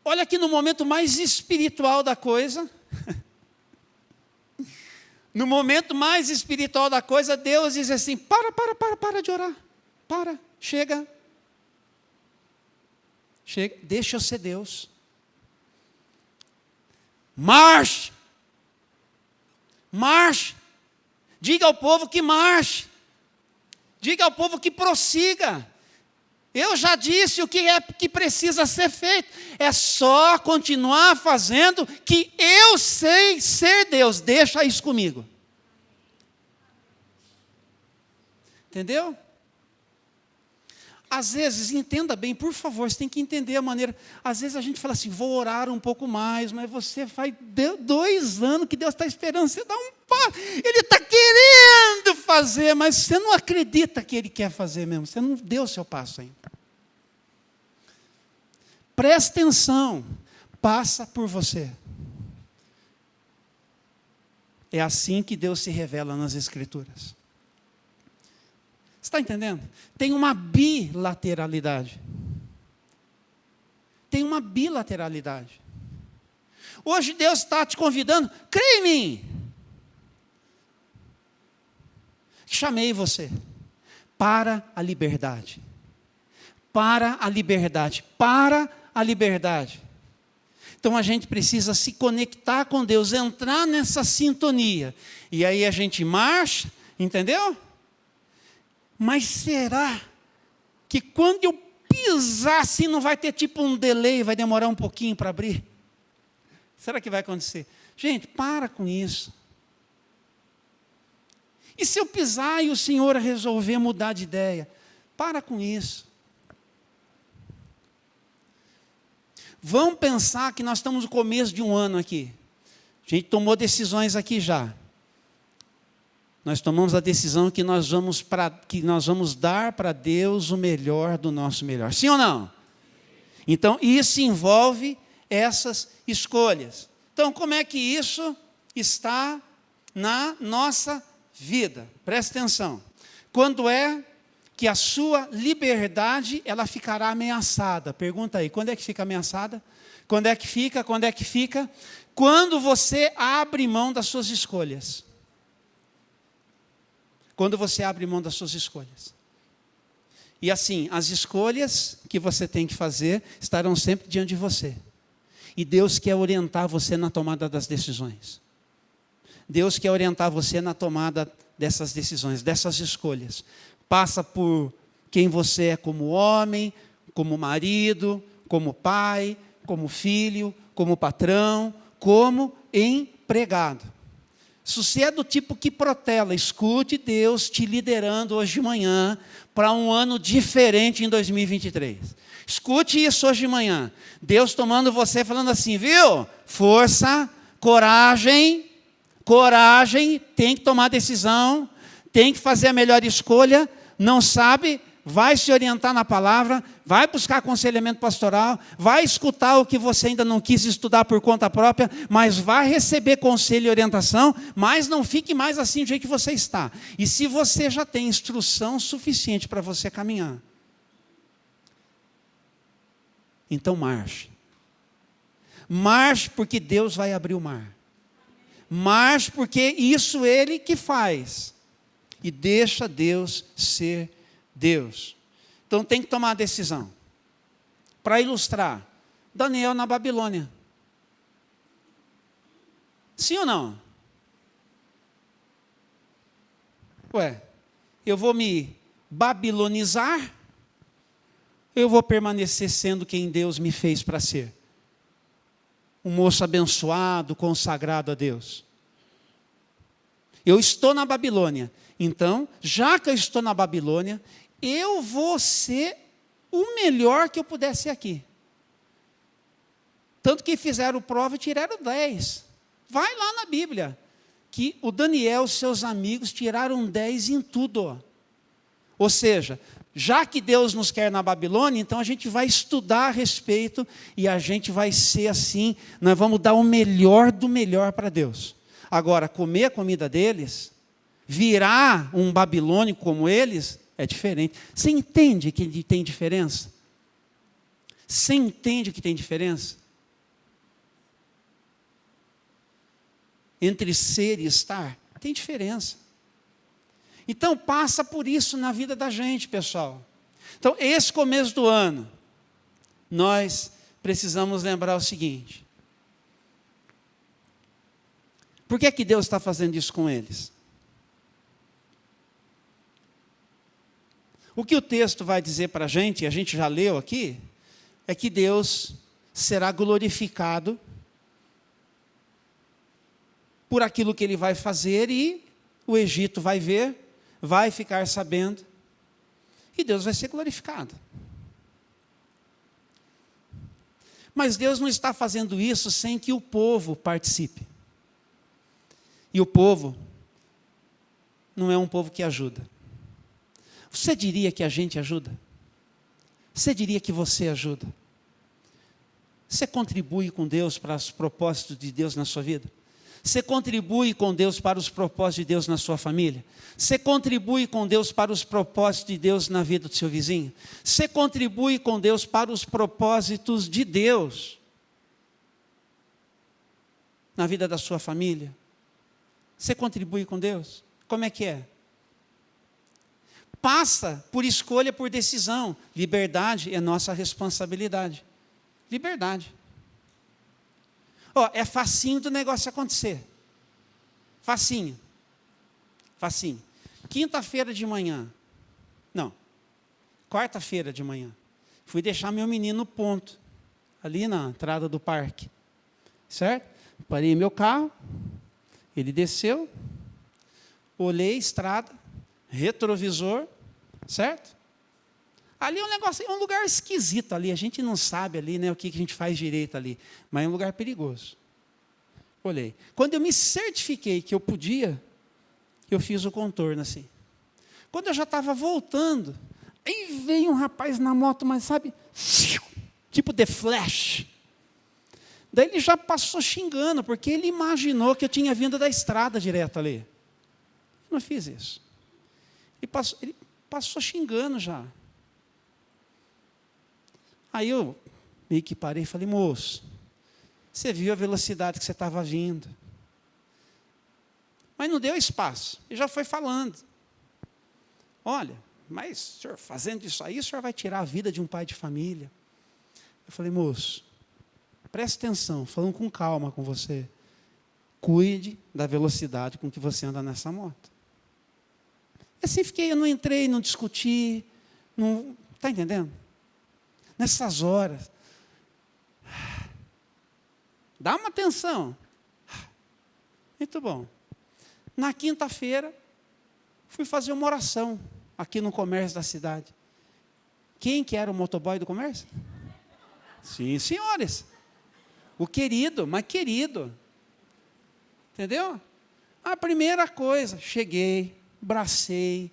Olha que no momento mais espiritual da coisa, no momento mais espiritual da coisa, Deus diz assim: para de orar, chega, deixa eu ser Deus, marche, diga ao povo que marche, diga ao povo que prossiga. Eu já disse o que é que precisa ser feito. É só continuar fazendo que eu sei ser Deus. Deixa isso comigo. Entendeu? Às vezes, entenda bem, por favor, você tem que entender a maneira. Às vezes a gente fala assim: vou orar um pouco mais, mas você faz 2 anos que Deus está esperando você dar um passo. Ele está querendo fazer, mas você não acredita que Ele quer fazer mesmo. Você não deu o seu passo ainda. Presta atenção, passa por você. É assim que Deus se revela nas Escrituras. Você está entendendo? Tem uma bilateralidade. Tem uma bilateralidade. Hoje Deus está te convidando, crê em mim. Chamei você para a liberdade. Para a liberdade. Para a liberdade. Então a gente precisa se conectar com Deus, entrar nessa sintonia. E aí a gente marcha, entendeu? Mas será que quando eu pisar assim não vai ter tipo um delay, vai demorar um pouquinho para abrir? Será que vai acontecer? Gente, para com isso. E se eu pisar e o Senhor resolver mudar de ideia? Para com isso. Vamos pensar que nós estamos no começo de um ano aqui. A gente tomou decisões aqui já. Nós tomamos a decisão que nós vamos dar para Deus o melhor do nosso melhor. Sim ou não? Então, isso envolve essas escolhas. Então, como é que isso está na nossa vida? Presta atenção. Quando é que a sua liberdade ela ficará ameaçada? Pergunta aí, quando é que fica ameaçada? Quando é que fica? Quando você abre mão das suas escolhas. Quando você abre mão das suas escolhas. E assim, as escolhas que você tem que fazer estarão sempre diante de você. E Deus quer orientar você na tomada das decisões. Deus quer orientar você na tomada dessas decisões, dessas escolhas. Passa por quem você é como homem, como marido, como pai, como filho, como patrão, como empregado. Se você é do tipo que protela, escute Deus te liderando hoje de manhã para um ano diferente em 2023. Escute isso hoje de manhã. Deus tomando você falando assim, viu? Força, coragem, tem que tomar decisão, tem que fazer a melhor escolha, não sabe, vai se orientar na palavra, vai buscar aconselhamento pastoral, vai escutar o que você ainda não quis estudar por conta própria, mas vai receber conselho e orientação, mas não fique mais assim do jeito que você está. E se você já tem instrução suficiente para você caminhar, então marche. Marche porque Deus vai abrir o mar. Marche porque isso Ele que faz. E deixa Deus ser Deus. Então tem que tomar a decisão. Para ilustrar, Daniel na Babilônia. Sim ou não? Ué, eu vou me babilonizar? Eu vou permanecer sendo quem Deus me fez para ser? Um moço abençoado, consagrado a Deus. Eu estou na Babilônia. Então, já que eu estou na Babilônia, eu vou ser o melhor que eu puder ser aqui. Tanto que fizeram prova e tiraram 10. Vai lá na Bíblia, que o Daniel e seus amigos tiraram 10 em tudo. Ou seja, já que Deus nos quer na Babilônia, então a gente vai estudar a respeito e a gente vai ser assim, nós vamos dar o melhor do melhor para Deus. Agora, comer a comida deles, virar um babilônico como eles, é diferente. Você entende que tem diferença? Você entende que tem diferença? entre ser e estar, tem diferença. Então, passa por isso na vida da gente, pessoal. Então, esse começo do ano, nós precisamos lembrar o seguinte: por que é que Deus está fazendo isso com eles? O que o texto vai dizer para a gente já leu aqui, é que Deus será glorificado por aquilo que Ele vai fazer, e o Egito vai ver, vai ficar sabendo, e Deus vai ser glorificado. Mas Deus não está fazendo isso sem que o povo participe. E o povo não é um povo que ajuda. Você diria que a gente ajuda? Você diria que você ajuda? Você contribui com Deus para os propósitos de Deus na sua vida? Você contribui com Deus para os propósitos de Deus na sua família? Você contribui com Deus para os propósitos de Deus na vida do seu vizinho? Você contribui com Deus para os propósitos de Deus na vida da sua família? Você contribui com Deus? Como é que é? Passa por escolha, por decisão. Liberdade é nossa responsabilidade. Liberdade. É facinho do negócio acontecer. Facinho. Facinho. Quinta-feira de manhã. Não. Quarta-feira de manhã. Fui deixar meu menino no ponto. Ali na entrada do parque. Certo? Parei meu carro. Ele desceu. Olhei a estrada. Retrovisor. Certo? Ali é um negócio, é um lugar esquisito ali, a gente não sabe ali, né, o que a gente faz direito ali, mas é um lugar perigoso. Olhei. Quando eu me certifiquei que eu podia, eu fiz o contorno assim. Quando eu já estava voltando, aí veio um rapaz na moto, mas sabe, tipo The Flash. Daí ele já passou xingando, porque ele imaginou que eu tinha vindo da estrada direto ali. Eu não fiz isso. Ele passou xingando já. Aí eu meio que parei e falei: moço, você viu a velocidade que você estava vindo. Mas não deu espaço. Ele já foi falando. Olha, mas senhor, fazendo isso aí, o senhor vai tirar a vida de um pai de família. Eu falei: moço, preste atenção, falando com calma com você. Cuide da velocidade com que você anda nessa moto. Assim fiquei, eu não entrei, não discuti, não, está entendendo? Nessas horas, dá uma atenção. Muito bom. Na quinta-feira, fui fazer uma oração aqui no comércio da cidade. Quem que era o motoboy do comércio? Sim, senhores. O querido, mas querido. Entendeu? A primeira coisa, cheguei, bracei,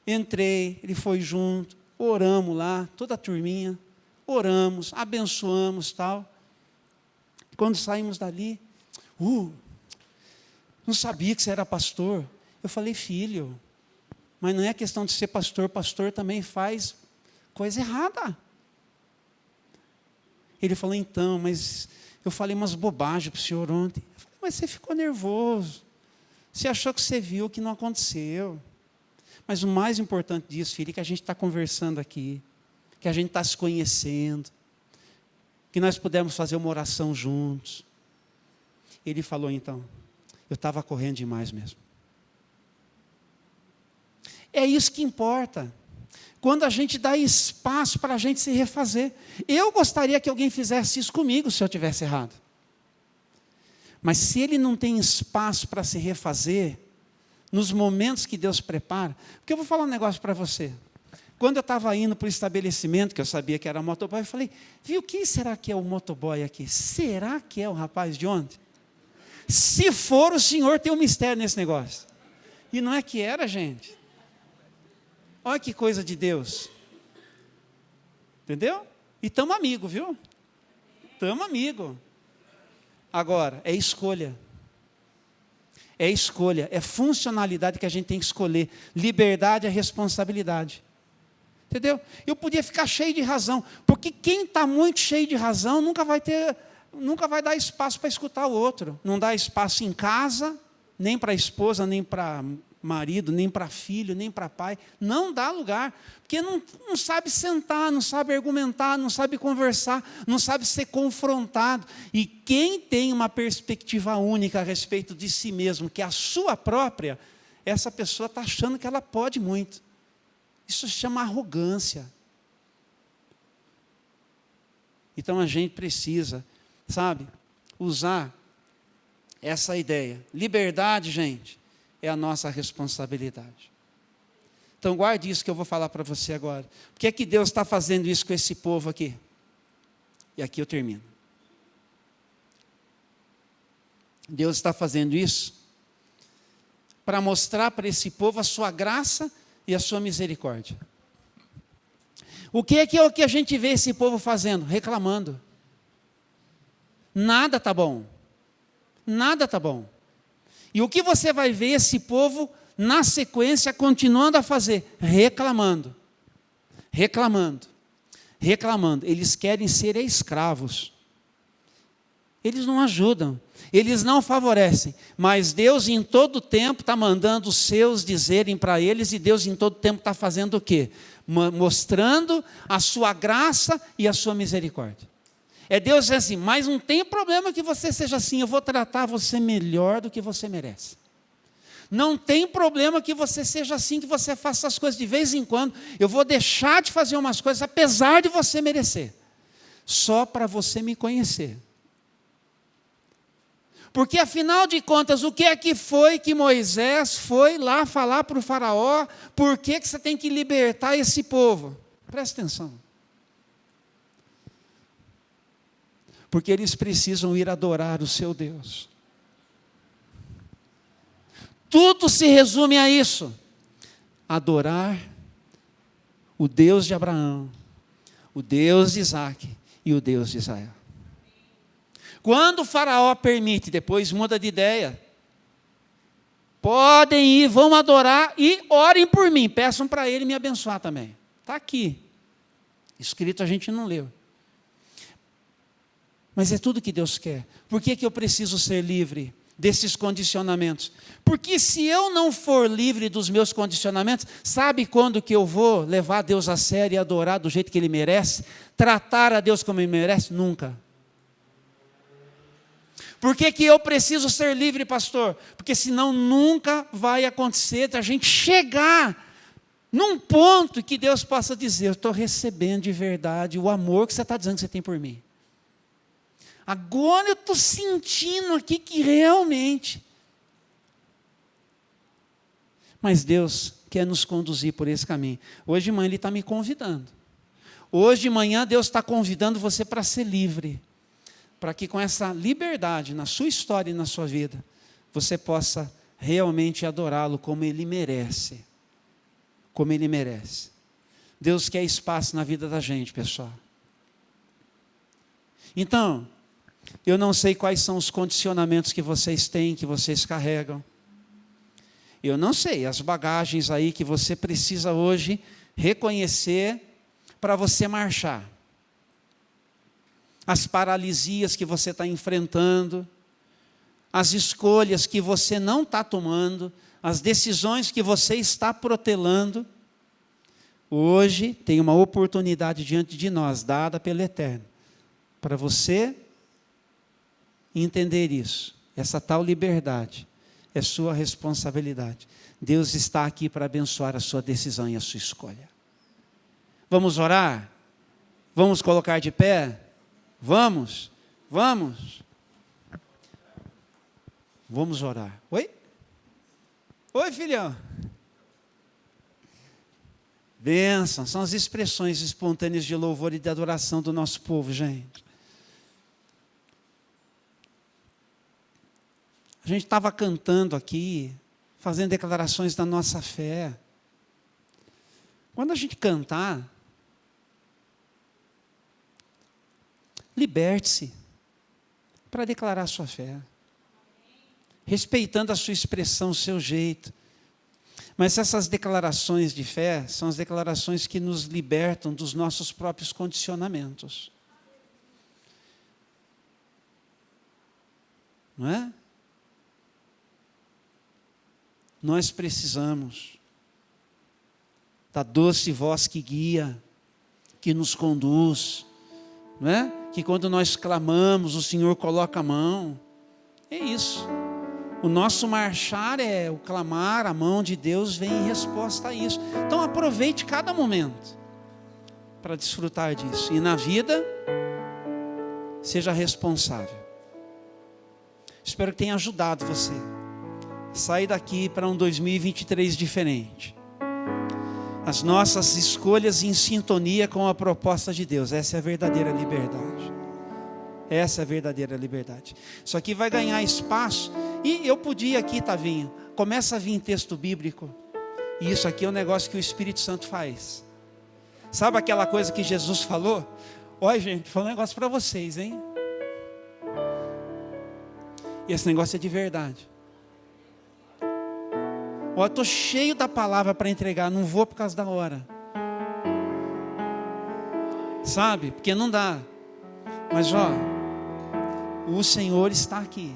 entrei, ele foi junto, oramos lá, toda a turminha, oramos, abençoamos, tal. Quando saímos dali, não sabia que você era pastor. Eu falei: filho, mas não é questão de ser pastor, pastor também faz coisa errada. Ele falou: então, mas eu falei umas bobagens para o senhor ontem. Eu falei: mas você ficou nervoso. Você achou que você viu que não aconteceu. Mas o mais importante disso, filho, é que a gente está conversando aqui, que a gente está se conhecendo, que nós pudemos fazer uma oração juntos. Ele falou: então, eu estava correndo demais mesmo. É isso que importa. Quando a gente dá espaço para a gente se refazer. Eu gostaria que alguém fizesse isso comigo se eu tivesse errado. Mas se ele não tem espaço para se refazer, nos momentos que Deus prepara, porque eu vou falar um negócio para você. Quando eu estava indo para o estabelecimento, que eu sabia que era motoboy, eu falei: viu, quem será que é o motoboy aqui? Será que é o rapaz de ontem? Se for, o senhor tem um mistério nesse negócio. E não é que era, gente. Olha que coisa de Deus. Entendeu? E estamos amigos, viu? Estamos amigos. Agora, é escolha. É escolha, é funcionalidade que a gente tem que escolher. Liberdade é responsabilidade. Entendeu? Eu podia ficar cheio de razão, porque quem está muito cheio de razão nunca vai ter nunca vai dar espaço para escutar o outro. Não dá espaço em casa, nem para a esposa, nem para marido, nem para filho, nem para pai. Não dá lugar, porque não sabe sentar, não sabe argumentar, não sabe conversar, não sabe ser confrontado. E quem tem uma perspectiva única a respeito de si mesmo, que é a sua própria, essa pessoa está achando que ela pode muito. Isso se chama arrogância. Então a gente precisa, sabe, usar essa ideia. Liberdade, gente, é a nossa responsabilidade. Então guarde isso que eu vou falar para você agora. Por que é que Deus está fazendo isso com esse povo aqui? E aqui eu termino. Deus está fazendo isso para mostrar para esse povo a sua graça e a sua misericórdia. O que é o que a gente vê esse povo fazendo? Reclamando. Nada está bom. Nada está bom. E o que você vai ver esse povo, na sequência, continuando a fazer? Reclamando. Reclamando. Reclamando. Eles querem ser escravos. Eles não ajudam. Eles não favorecem. Mas Deus em todo tempo está mandando os seus dizerem para eles, e Deus em todo tempo está fazendo o quê? Mostrando a sua graça e a sua misericórdia. É Deus dizendo assim, mas não tem problema que você seja assim, eu vou tratar você melhor do que você merece. Não tem problema que você seja assim, que você faça as coisas de vez em quando, eu vou deixar de fazer umas coisas, apesar de você merecer, só para você me conhecer. Porque, afinal de contas, o que é que foi que Moisés foi lá falar para o faraó? Por que você tem que libertar esse povo? Presta atenção. Porque eles precisam ir adorar o seu Deus. Tudo se resume a isso. Adorar o Deus de Abraão, o Deus de Isaac e o Deus de Israel. Quando o faraó permite, depois muda de ideia. Podem ir, vão adorar e orem por mim. Peçam para ele me abençoar também. Está aqui. Escrito a gente não leu. Mas é tudo que Deus quer. Por que eu preciso ser livre desses condicionamentos? Porque se eu não for livre dos meus condicionamentos, sabe quando que eu vou levar Deus a sério e adorar do jeito que Ele merece? Tratar a Deus como Ele merece? Nunca. Por que eu preciso ser livre, pastor? Porque senão nunca vai acontecer a gente chegar num ponto que Deus possa dizer, eu estou recebendo de verdade o amor que você está dizendo que você tem por mim. Agora eu estou sentindo aqui que realmente. Mas Deus quer nos conduzir por esse caminho. Hoje de manhã Ele está me convidando. Hoje de manhã Deus está convidando você para ser livre. Para que com essa liberdade na sua história e na sua vida, você possa realmente adorá-lo como Ele merece. Como Ele merece. Deus quer espaço na vida da gente, pessoal. Então, eu não sei quais são os condicionamentos que vocês têm, que vocês carregam. Eu não sei, as bagagens aí que você precisa hoje reconhecer para você marchar. As paralisias que você está enfrentando, as escolhas que você não está tomando, as decisões que você está protelando. Hoje tem uma oportunidade diante de nós, dada pelo Eterno, para você entender isso. Essa tal liberdade é sua responsabilidade. Deus está aqui para abençoar a sua decisão e a sua escolha. Vamos orar? Vamos colocar de pé? Vamos? Vamos? Vamos orar. Oi? Oi, filhão. Bênção, são as expressões espontâneas de louvor e de adoração do nosso povo, gente. A gente estava cantando aqui, fazendo declarações da nossa fé. Quando a gente cantar, liberte-se para declarar a sua fé, respeitando a sua expressão, o seu jeito. Mas essas declarações de fé são as declarações que nos libertam dos nossos próprios condicionamentos. não é? Nós precisamos da doce voz que guia, que nos conduz, não é? Que quando nós clamamos, o Senhor coloca a mão. É isso. O nosso marchar é o clamar, a mão de Deus vem em resposta a isso. Então aproveite cada momento para desfrutar disso. E na vida, seja responsável. Espero que tenha ajudado você a sair daqui para um 2023 diferente. As nossas escolhas em sintonia com a proposta de Deus. Essa é a verdadeira liberdade. Essa é a verdadeira liberdade. Isso aqui vai ganhar espaço. E eu podia aqui, Tavinho, começa a vir texto bíblico. E isso aqui é um negócio que o Espírito Santo faz. Sabe aquela coisa que Jesus falou? Olha, gente, foi um negócio para vocês, hein? E esse negócio é de verdade. Ó, eu estou cheio da palavra para entregar, não vou por causa da hora. Sabe? Porque não dá. Mas ó, o Senhor está aqui,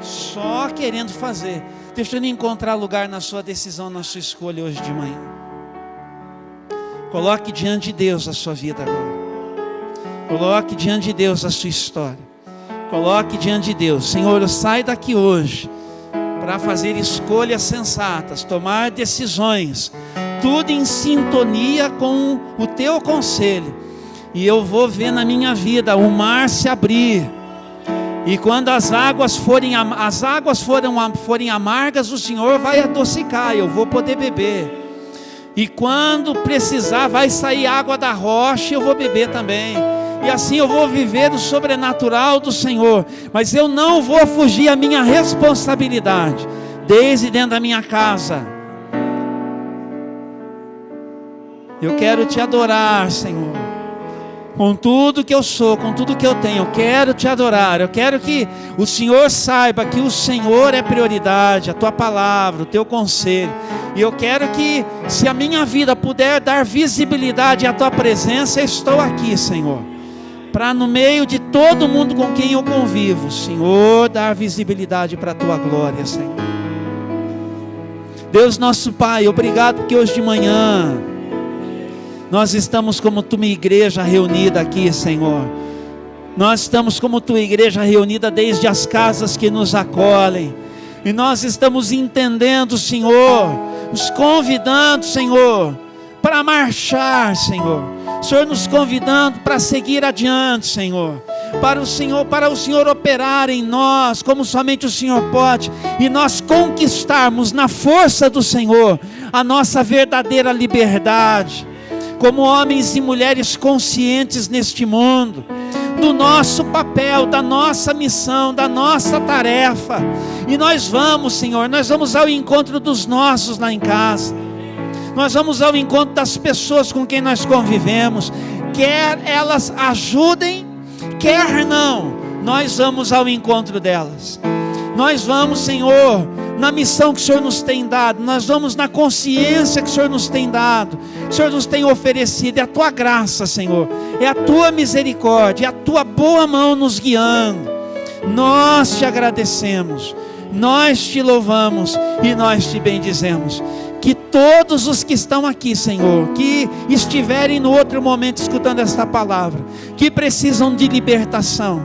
só querendo fazer. Deixa ele encontrar lugar na sua decisão, na sua escolha hoje de manhã. Coloque diante de Deus a sua vida agora. Coloque diante de Deus a sua história. Coloque diante de Deus. Senhor, eu saio daqui hoje para fazer escolhas sensatas, tomar decisões, tudo em sintonia com o teu conselho. E eu vou ver na minha vida o mar se abrir. E quando as águas forem amargas, o Senhor vai adocicar, eu vou poder beber. E quando precisar, vai sair água da rocha, eu vou beber também. E assim eu vou viver o sobrenatural do Senhor. Mas eu não vou fugir à minha responsabilidade, desde dentro da minha casa. Eu quero te adorar, Senhor. Com tudo que eu sou, com tudo que eu tenho, eu quero te adorar. Eu quero que o Senhor saiba que o Senhor é prioridade, a tua palavra, o teu conselho. E eu quero que, se a minha vida puder dar visibilidade à tua presença, eu estou aqui, Senhor, para no meio de todo mundo com quem eu convivo, Senhor, dar visibilidade para a tua glória, Senhor. Deus nosso Pai, obrigado porque hoje de manhã nós estamos como tua igreja reunida aqui, Senhor. Nós estamos como tua igreja reunida desde as casas que nos acolhem. E nós estamos entendendo, Senhor, nos convidando, Senhor, para marchar, Senhor. O Senhor nos convidando para seguir adiante, Senhor. Para o Senhor operar em nós, como somente o Senhor pode. E nós conquistarmos na força do Senhor a nossa verdadeira liberdade. Como homens e mulheres conscientes neste mundo, do nosso papel, da nossa missão, da nossa tarefa. E nós vamos, Senhor, nós vamos ao encontro dos nossos lá em casa. Nós vamos ao encontro das pessoas com quem nós convivemos. Quer elas ajudem, quer não, nós vamos ao encontro delas. Nós vamos, Senhor, na missão que o Senhor nos tem dado. Nós vamos na consciência que o Senhor nos tem dado. O Senhor nos tem oferecido. É a tua graça, Senhor. É a tua misericórdia. É a tua boa mão nos guiando. Nós te agradecemos. Nós te louvamos. E nós te bendizemos. Que todos os que estão aqui, Senhor, que estiverem no outro momento escutando esta palavra, que precisam de libertação,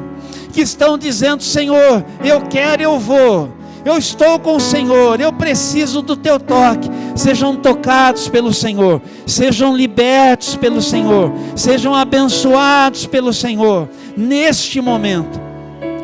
que estão dizendo: Senhor, eu quero, eu vou. Eu estou com o Senhor, eu preciso do teu toque. Sejam tocados pelo Senhor, sejam libertos pelo Senhor, sejam abençoados pelo Senhor. Neste momento,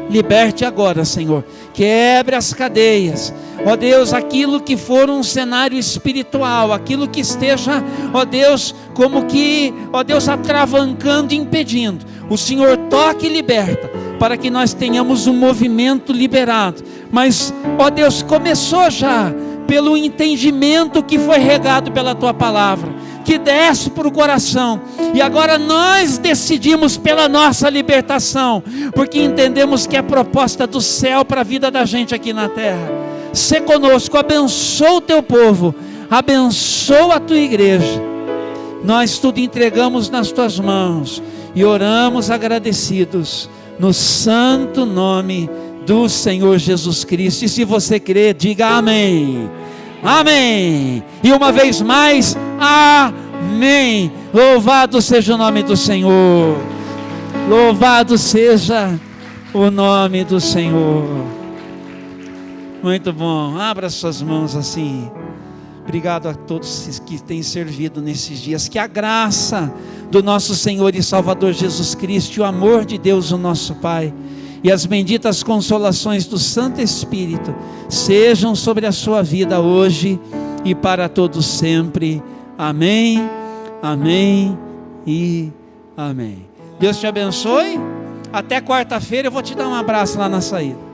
liberte agora, Senhor. Quebre as cadeias, ó Deus, aquilo que for um cenário espiritual, aquilo que esteja, ó Deus, como que, ó Deus, atravancando, impedindo. O Senhor toque e liberta, para que nós tenhamos um movimento liberado. Mas, ó Deus, começou já pelo entendimento que foi regado pela tua palavra, que desce para o coração, e agora nós decidimos pela nossa libertação, porque entendemos que é a proposta do céu para a vida da gente aqui na terra. Sê conosco, abençoa o teu povo, abençoa a tua igreja. Nós tudo entregamos nas tuas mãos e oramos agradecidos no santo nome do Senhor Jesus Cristo. E se você crer, diga amém. Amém. E uma vez mais, amém. Louvado seja o nome do Senhor. Louvado seja o nome do Senhor. Muito bom. Abra suas mãos assim. Obrigado a todos que têm servido nesses dias. Que a graça do nosso Senhor e Salvador Jesus Cristo, e o amor de Deus, o nosso Pai, e as benditas consolações do Santo Espírito sejam sobre a sua vida hoje e para todos sempre. Amém, amém e amém. Deus te abençoe. Até quarta-feira eu vou te dar um abraço lá na saída.